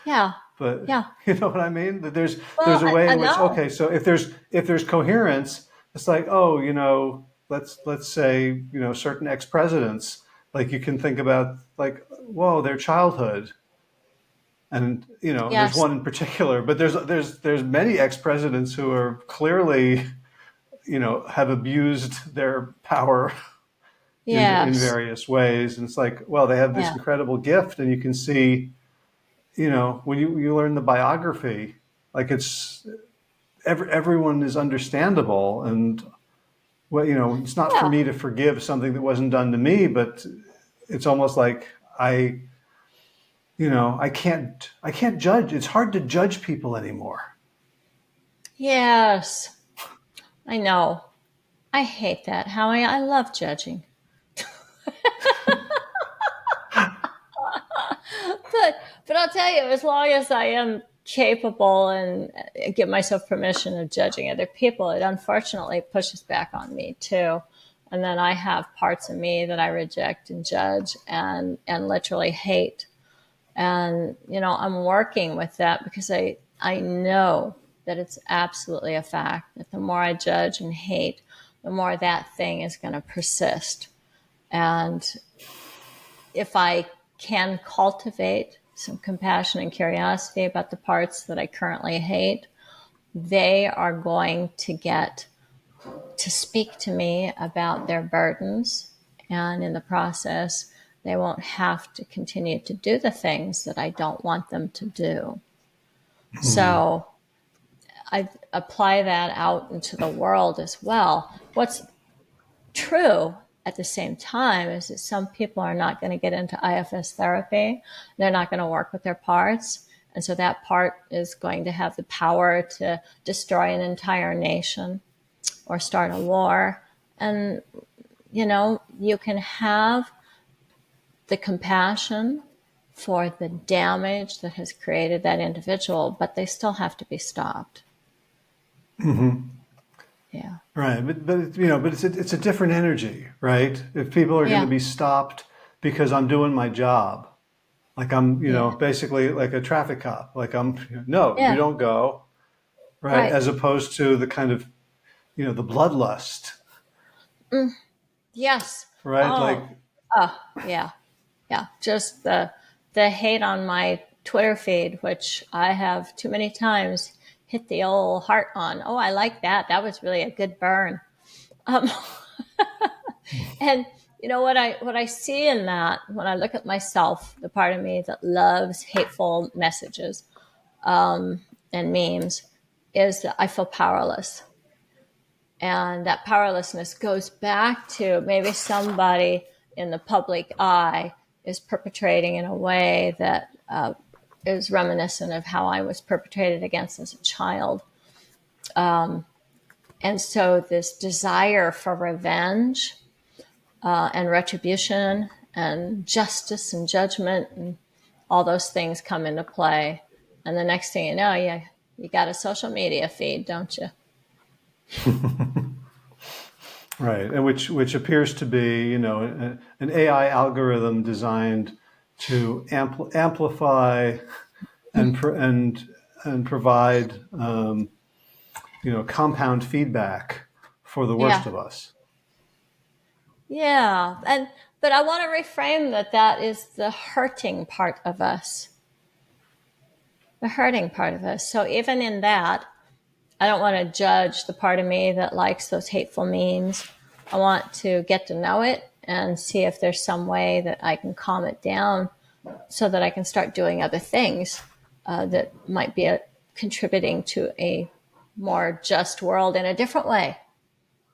Yeah, But yeah. you know what I mean? That there's Well, a way I in which, know. okay, so if there's coherence, it's like, oh, let's say, certain ex-presidents, like you can think about like, whoa, their childhood. And there's Yes, one in particular, but there's many ex-presidents who are clearly, have abused their power in yes, various ways. And it's like, well, they have this yeah, incredible gift, and you can see, when you learn the biography, like everyone is understandable, and well, it's not for yeah, me to forgive something that wasn't done to me, but it's almost like I can't judge. It's hard to judge people anymore. yes. I know. I hate that, Howie. I love judging. But I'll tell you, as long as I am capable and give myself permission of judging other people, it unfortunately pushes back on me too. And then I have parts of me that I reject and judge and literally hate. And I'm working with that because I know that it's absolutely a fact that the more I judge and hate, the more that thing is going to persist. And if I can cultivate some compassion and curiosity about the parts that I currently hate, they are going to get to speak to me about their burdens. And in the process, they won't have to continue to do the things that I don't want them to do. So I apply that out into the world as well. What's true at the same time is that some people are not going to get into IFS therapy. They're not going to work with their parts. And so that part is going to have the power to destroy an entire nation or start a war. And, you can have the compassion for the damage that has created that individual, but they still have to be stopped. Yeah. Right, but it's a different energy, right? If people are going to Yeah. be stopped because I'm doing my job, like I'm, Yeah. basically like a traffic cop, like no, you Yeah. don't go, right? Right. As opposed to the kind of, the bloodlust, Yes. right? Like, Oh, yeah. Yeah. Just the hate on my Twitter feed, which I have too many times hit the old heart on. Oh, I like that. That was really a good burn. Um, and what I see in that when I look at myself, the part of me that loves hateful messages and memes, is that I feel powerless. And that powerlessness goes back to maybe somebody in the public eye is perpetrating in a way that is reminiscent of how I was perpetrated against as a child. And so this desire for revenge and retribution and justice and judgment and all those things come into play. And the next thing you know, you got a social media feed, don't you? Right, and which appears to be, an AI algorithm designed to amplify and provide, compound feedback for the Yeah. worst of us. Yeah. But I want to reframe that is the hurting part of us. The hurting part of us. So even in that, I don't want to judge the part of me that likes those hateful memes. I want to get to know it and see if there's some way that I can calm it down so that I can start doing other things that might be contributing to a more just world in a different way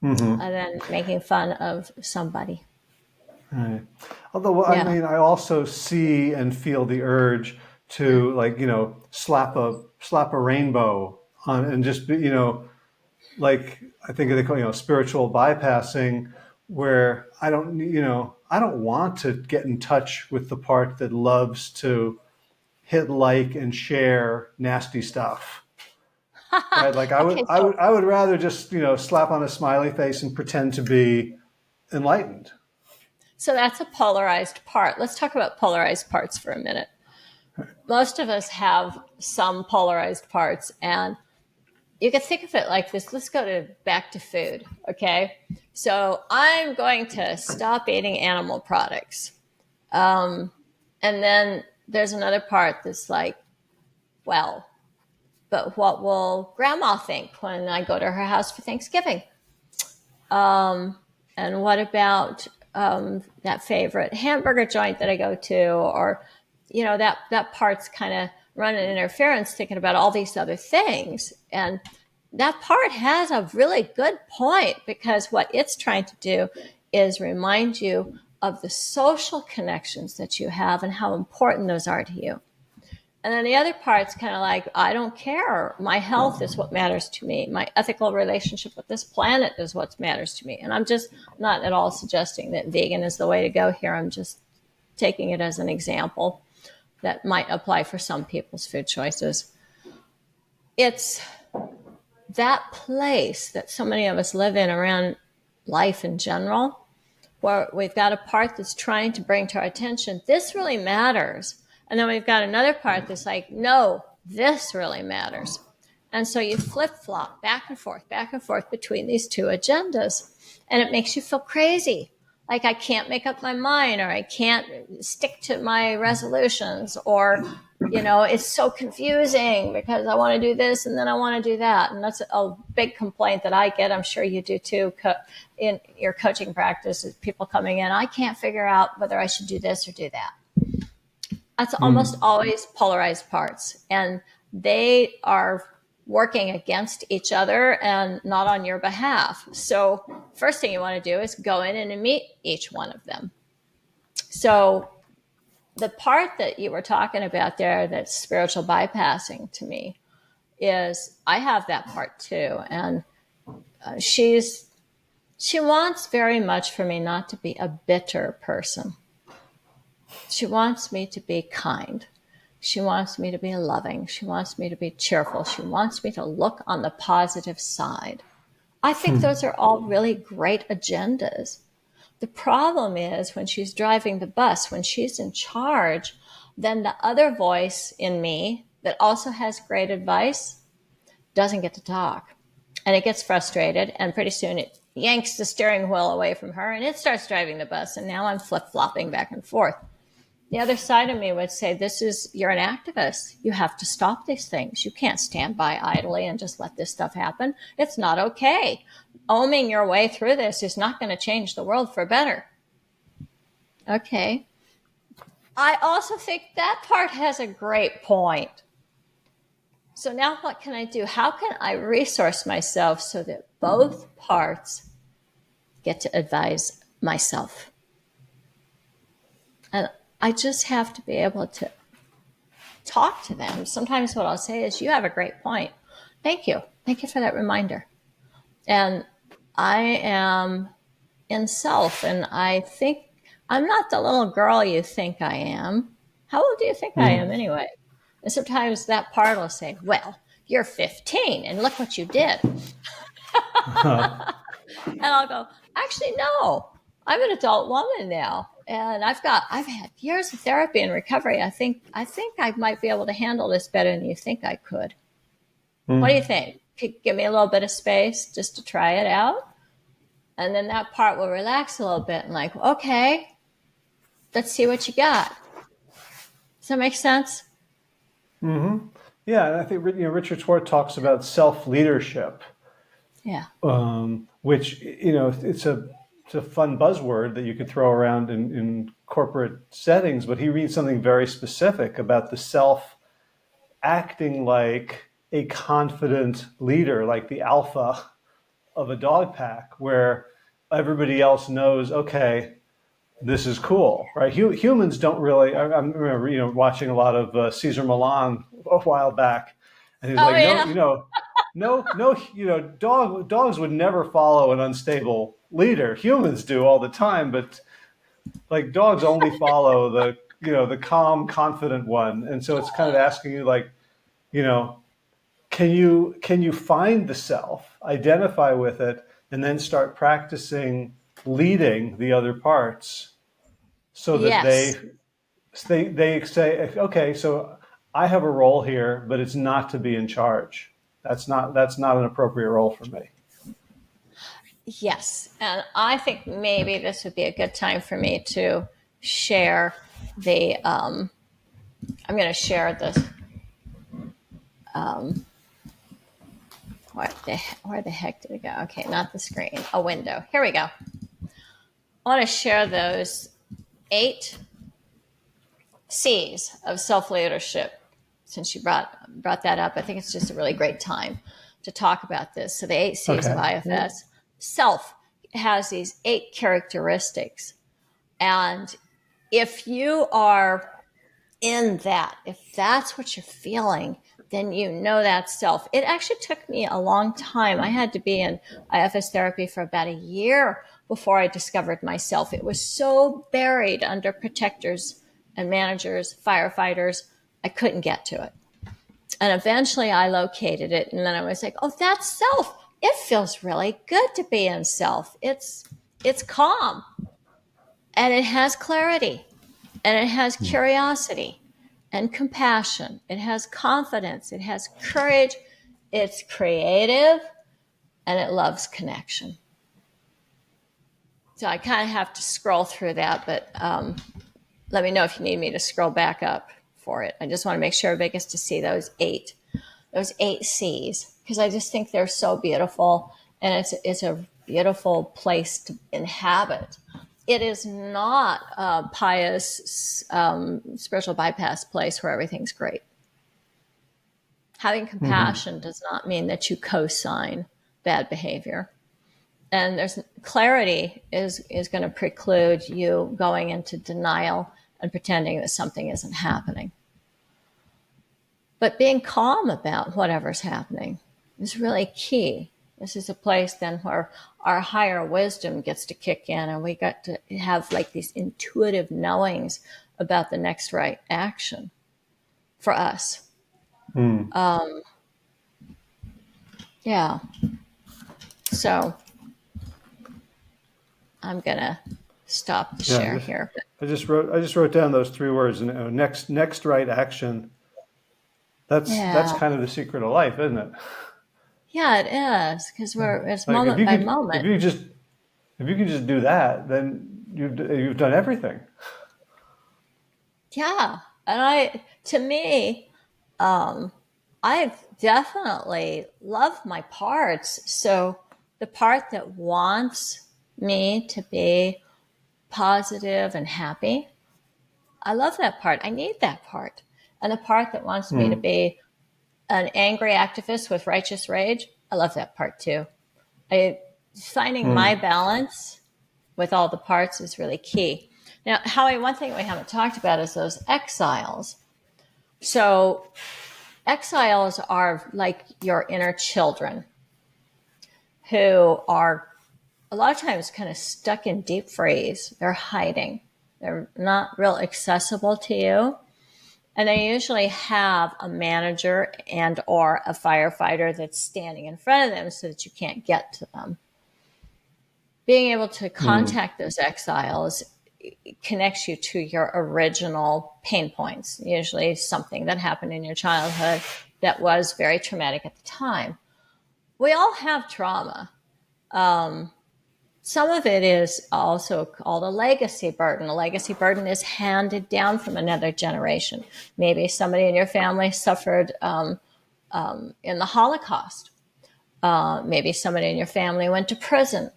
than making fun of somebody. Right. Although, I Yeah. mean, I also see and feel the urge to, like, slap a rainbow on and just be, like, I think they call, spiritual bypassing, where I don't want to get in touch with the part that loves to hit like and share nasty stuff. Right? Like Okay, so I would rather just, slap on a smiley face and pretend to be enlightened. that's a polarized part. Let's talk about polarized parts for a minute. Most of us have some polarized parts, and you can think of it like this. Let's go back to food, okay? So I'm going to stop eating animal products. And then there's another part that's like, well, but what will grandma think when I go to her house for Thanksgiving? And what about that favorite hamburger joint that I go to? Or, that part's kind of running interference, thinking about all these other things. And that part has a really good point, because what it's trying to do is remind you of the social connections that you have and how important those are to you. And then the other part's kind of like, I don't care. My health is what matters to me. My ethical relationship with this planet is what matters to me. And I'm just not at all suggesting that vegan is the way to go here. I'm just taking it as an example that might apply for some people's food choices. It's that place that so many of us live in around life in general, where we've got a part that's trying to bring to our attention, this really matters. And then we've got another part that's like, no, this really matters. And so you flip-flop back and forth between these two agendas. And it makes you feel crazy. Like I can't make up my mind, or I can't stick to my resolutions, or, it's so confusing because I want to do this and then I want to do that. And that's a big complaint that I get. I'm sure you do too in your coaching practice, is people coming in, I can't figure out whether I should do this or do that. That's almost always polarized parts, and they are working against each other and not on your behalf. So first thing you want to do is go in and meet each one of them. So the part that you were talking about there, that's spiritual bypassing, to me, is I have that part too. And she wants very much for me not to be a bitter person. She wants me to be kind. She wants me to be loving. She wants me to be cheerful. She wants me to look on the positive side. I think those are all really great agendas. The problem is when she's driving the bus, when she's in charge, then the other voice in me that also has great advice doesn't get to talk. And it gets frustrated, and pretty soon it yanks the steering wheel away from her and it starts driving the bus. And now I'm flip-flopping back and forth. The other side of me would say, you're an activist. You have to stop these things. You can't stand by idly and just let this stuff happen. It's not okay. Oming your way through this is not going to change the world for better. Okay. I also think that part has a great point. So now what can I do? How can I resource myself so that both parts get to advise myself? And I just have to be able to talk to them. Sometimes what I'll say is, you have a great point. Thank you. Thank you for that reminder. And I am in self, and I think I'm not the little girl you think I am. How old do you think I am Mm. anyway? And sometimes that part will say, well, you're 15 and look what you did. And I'll go, actually, no, I'm an adult woman now. And I've had years of therapy and recovery. I think I might be able to handle this better than you think I could. What do you Mm. think? Could give me a little bit of space just to try it out. And then that part will relax a little bit and like, okay, let's see what you got. Does that make sense? Mm-hmm. Yeah, and I think Richard Schwartz talks about self-leadership, Yeah. which it's a fun buzzword that you could throw around in corporate settings, but he reads something very specific about the self acting like a confident leader, like the alpha of a dog pack, where everybody else knows, okay, this is cool, right? Humans don't really. I remember, watching a lot of Cesar Millan a while back, and he's Oh, like, no, yeah. no, dogs would never follow an unstable leader. Humans do all the time, but like dogs only follow the calm, confident one. And so it's kind of asking you, like, you know, can you find the self, identify with it, and then start practicing leading the other parts so that they Yes. they say, okay, so I have a role here, but it's not to be in charge. That's not an appropriate role for me. Yes. And I think maybe this would be a good time for me to share the, I'm going to share this. Um, where the heck did it go? Okay, not the screen, a window. Here we go. I want to share those 8 C's of self leadership. Since you brought that up, I think it's just a really great time to talk about this. So the 8 C's of Okay. IFS. Self has these 8 characteristics. And if you are in that, if that's what you're feeling, then you know that's self. It actually took me a long time. I had to be in IFS therapy for about a year before I discovered myself. It was so buried under protectors and managers, firefighters, I couldn't get to it. And eventually I located it, and then I was like, oh, that's self. It feels really good to be in self. It's calm, and it has clarity, and it has curiosity and compassion. It has confidence. It has courage. It's creative, and it loves connection. So I kind of have to scroll through that, but let me know if you need me to scroll back up for it. I just want to make sure everybody gets to see those eight C's, because I just think they're so beautiful, and it's a beautiful place to inhabit. It is not a pious spiritual bypass place where everything's great. Having Mm-hmm. compassion does not mean that you co-sign bad behavior. And there's clarity is going to preclude you going into denial and pretending that something isn't happening. But being calm about whatever's happening is really key. This is a place then where our higher wisdom gets to kick in, and we got to have like these intuitive knowings about the next right action for us. Mm. Yeah. So I'm going to stop the Yeah. share here. I just wrote down those 3 words. And next right action. That's Yeah. kind of the secret of life, isn't it? Yeah, it is, because it's Like moment by moment. if you can just do that, then you've done everything. Yeah. And to me, I definitely love my parts. So the part that wants me to be positive and happy, I love that part. I need that part. And the part that wants me to Mm. be an angry activist with righteous rage, I love that part too. Finding my Mm. balance with all the parts is really key. Now, Howie, one thing we haven't talked about is those exiles. So exiles are like your inner children who are a lot of times kind of stuck in deep freeze. They're hiding. They're not real accessible to you. And they usually have a manager and or a firefighter that's standing in front of them so that you can't get to them. Being able to Mm. contact those exiles connects you to your original pain points, usually something that happened in your childhood that was very traumatic at the time. We all have trauma. Some of it is also called a legacy burden. A legacy burden is handed down from another generation. Maybe somebody in your family suffered in the Holocaust. Maybe somebody in your family went to prison.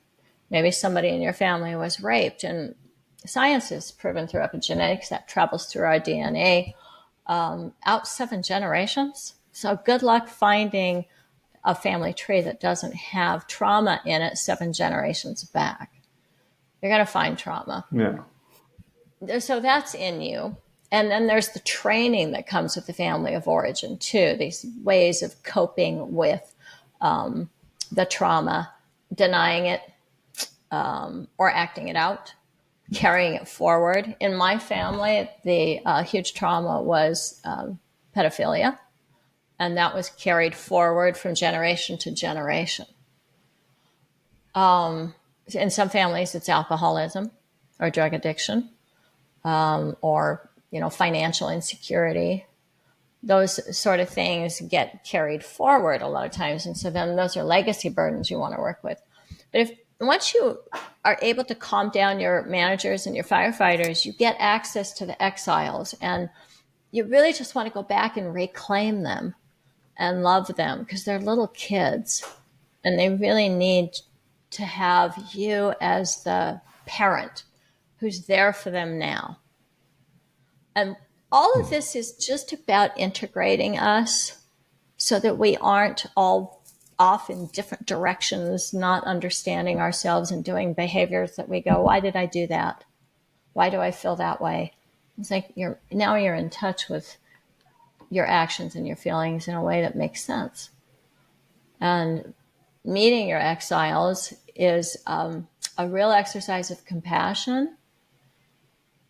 Maybe somebody in your family was raped. And science has proven through epigenetics that travels through our DNA out 7 generations. So good luck finding a family tree that doesn't have trauma in it 7 generations back. You're going to find trauma. Yeah. So that's in you. And then there's the training that comes with the family of origin, too. These ways of coping with the trauma, denying it or acting it out, carrying it forward. In my family, the huge trauma was pedophilia, and that was carried forward from generation to generation. In some families, it's alcoholism or drug addiction, or financial insecurity. Those sort of things get carried forward a lot of times, and so then those are legacy burdens you want to work with. But if once you are able to calm down your managers and your firefighters, you get access to the exiles, and you really just want to go back and reclaim them and love them because they're little kids, and they really need to have you as the parent who's there for them now. And all of this is just about integrating us so that we aren't all off in different directions, not understanding ourselves and doing behaviors that we go, why did I do that? Why do I feel that way? It's like you're in touch with your actions and your feelings in a way that makes sense. And meeting your exiles is a real exercise of compassion.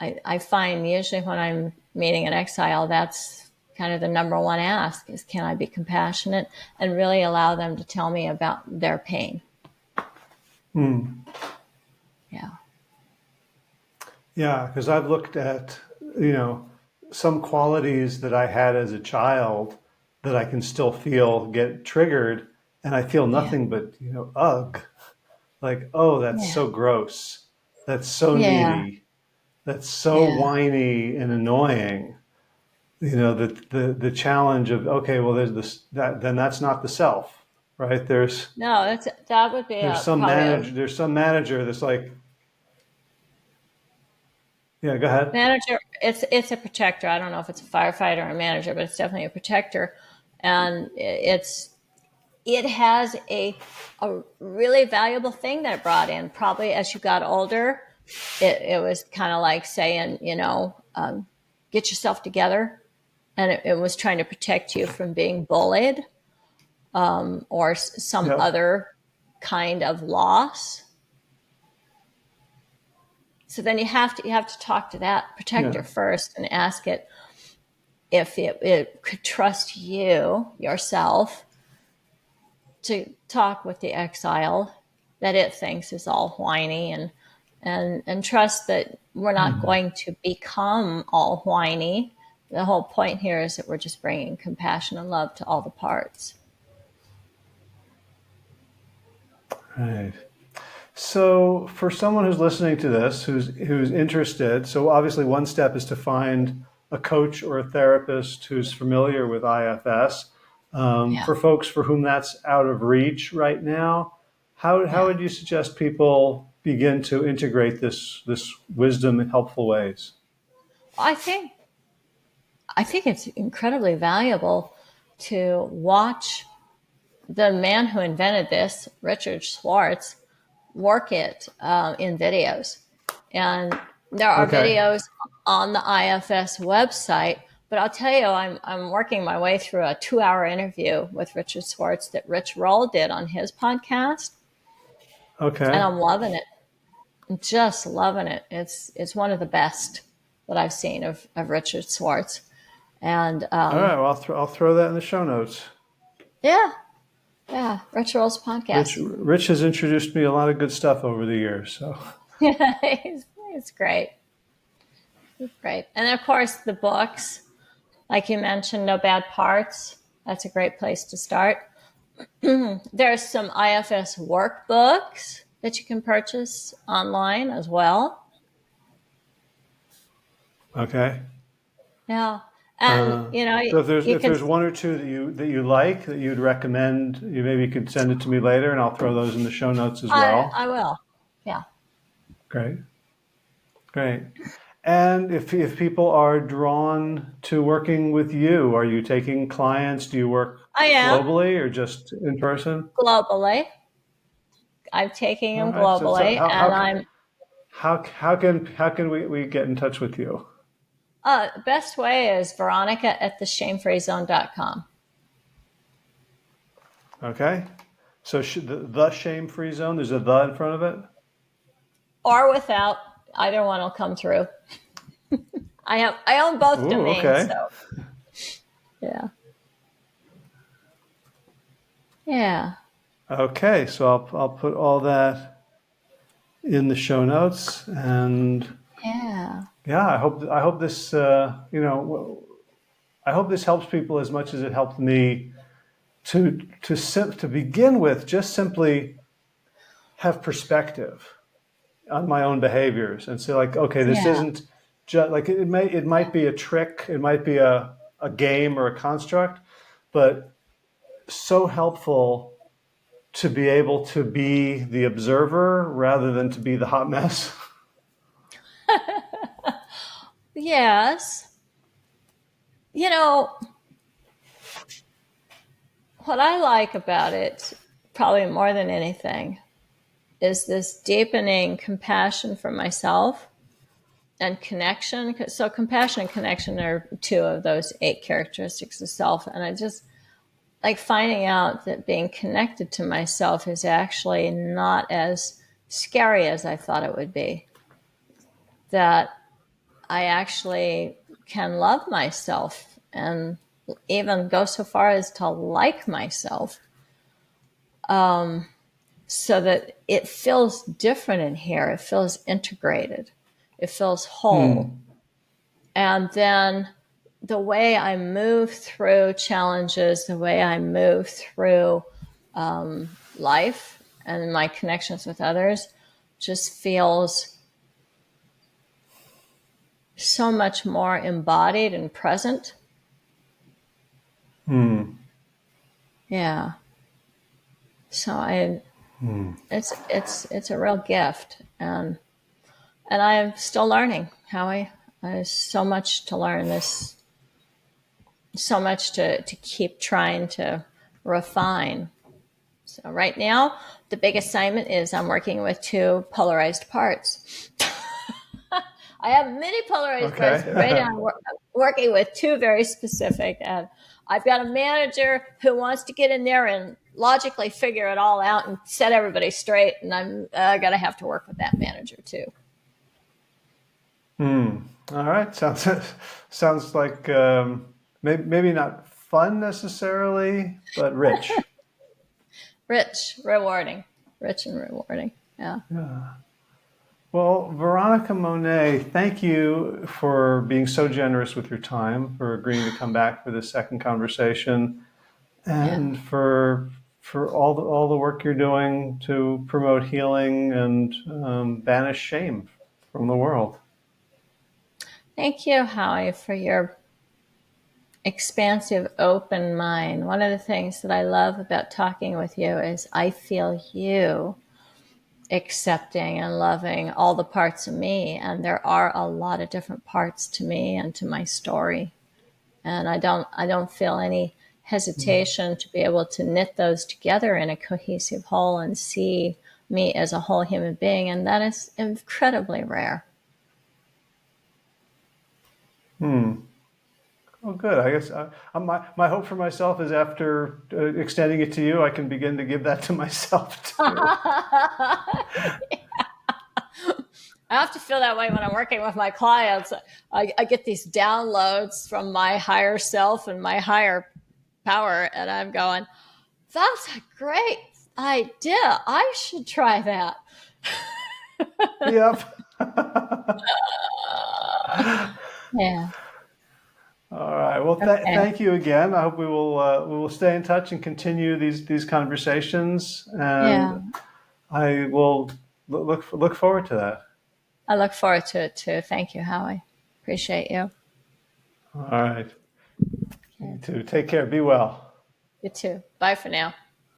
I find usually when I'm meeting an exile, that's kind of the number one ask is, can I be compassionate and really allow them to tell me about their pain? Mm. Yeah. Yeah, because I've looked at, some qualities that I had as a child that I can still feel get triggered, and I feel Yeah. nothing but, ugh. Like, oh, that's Yeah. so gross. That's so Yeah. needy. That's so Yeah. whiny and annoying. The challenge of, okay, well, there's this that then that's not the self, right? No, that would be probably a There's some manager that's like, yeah, go ahead. manager. It's a protector. I don't know if it's a firefighter or a manager, but it's definitely a protector. And it has a really valuable thing that it brought in. Probably as you got older, it was kind of like saying, get yourself together. And it was trying to protect you from being bullied or some Yep. other kind of loss. So then you have to talk to that Yeah. protector first and ask it if it could trust you yourself to talk with the exile that it thinks is all whiny, and trust that we're not Mhm. going to become all whiny. The whole point here is that we're just bringing compassion and love to all the parts. Right. So, for someone who's listening to this, who's interested, so obviously one step is to find a coach or a therapist who's familiar with IFS. Yeah, For folks for whom that's out of reach right now, how yeah. would you suggest people begin to integrate this wisdom in helpful ways? I think it's incredibly valuable to watch the man who invented this, Richard Schwartz, work it in videos. And there are Okay. videos on the IFS website. But I'll tell you, I'm working my way through a 2-hour interview with Richard Schwartz that Rich Roll did on his podcast, and Okay. I'm loving it. just loving it. It's one of the best that I've seen of Richard Swartz. And All right, well, I'll throw that in the show notes. yeah, yeah, Rich Roll's podcast. Rich has introduced me a lot of good stuff over the years. So It's great. It's great. And of course, the books, like you mentioned, No Bad Parts. That's a great place to start. There's some IFS workbooks that you can purchase online as well. okay. Yeah. And, So if you can, there's one or two that you like that you'd recommend, you maybe could send it to me later, and I'll throw those in the show notes as well. I will. Yeah. Great, great. And if people are drawn to working with you, are you taking clients? Do you work I am globally or just in person? globally. I'm taking All them right. So globally, and I'm how can we get in touch with you? best way is Veronica at theshamefreezone.com. Okay. So the shame free zone. There's a the in front of it. Or without, either one will come through. I own both Ooh, domains, okay. so yeah. Yeah. Okay. So I'll put all that in the show notes, and Yeah. yeah, I hope this I hope this helps people as much as it helped me to begin with. Just simply have perspective on my own behaviors and say, like, okay, this Yeah. isn't just like it might be a trick, it might be a game or a construct, but so helpful to be able to be the observer rather than to be the hot mess. Yes. You know, what I like about it, probably more than anything, is this deepening compassion for myself and connection. So, compassion and connection are two of those 8 characteristics of self. And I just like finding out that being connected to myself is actually not as scary as I thought it would be. That I actually can love myself and even go so far as to like myself, so that it feels different in here. It feels integrated. It feels whole. Hmm. And then the way I move through challenges, the way I move through life and my connections with others just feels so much more embodied and present. Hmm. Yeah. So Hmm. it's a real gift, and I'm still learning, Howie. There's so much to learn. There's so much to keep trying to refine. So right now, the big assignment is I'm working with 2 polarized parts. I have many polarized parts, but right now Okay. I'm working with 2 very specific. And I've got a manager who wants to get in there and logically figure it all out and set everybody straight. And I'm going to have to work with that manager too. Hmm. All right. Sounds like maybe not fun necessarily, but rich. Rich, rewarding, rich and rewarding. Yeah. Well, Veronica Monet, thank you for being so generous with your time, for agreeing to come back for this second conversation, Yeah. and for all the work you're doing to promote healing and banish shame from the world. Thank you, Howie, for your expansive, open mind. One of the things that I love about talking with you is I feel you accepting and loving all the parts of me. And there are a lot of different parts to me and to my story. And I don't feel any hesitation to be able to knit those together in a cohesive whole and see me as a whole human being. And that is incredibly rare. Hmm. Well, good. I guess my hope for myself is after extending it to you, I can begin to give that to myself too. I have to feel that way when I'm working with my clients. I get these downloads from my higher self and my higher power, and I'm going, that's a great idea. I should try that. Yep. Yeah. All right. Well, Okay. thank you again. I hope we will stay in touch and continue these conversations. Yeah. And I will look forward to that. I look forward to it too. Thank you, Howie. Appreciate you. All right. You Okay. too. Take care. Be well. You too. Bye for now.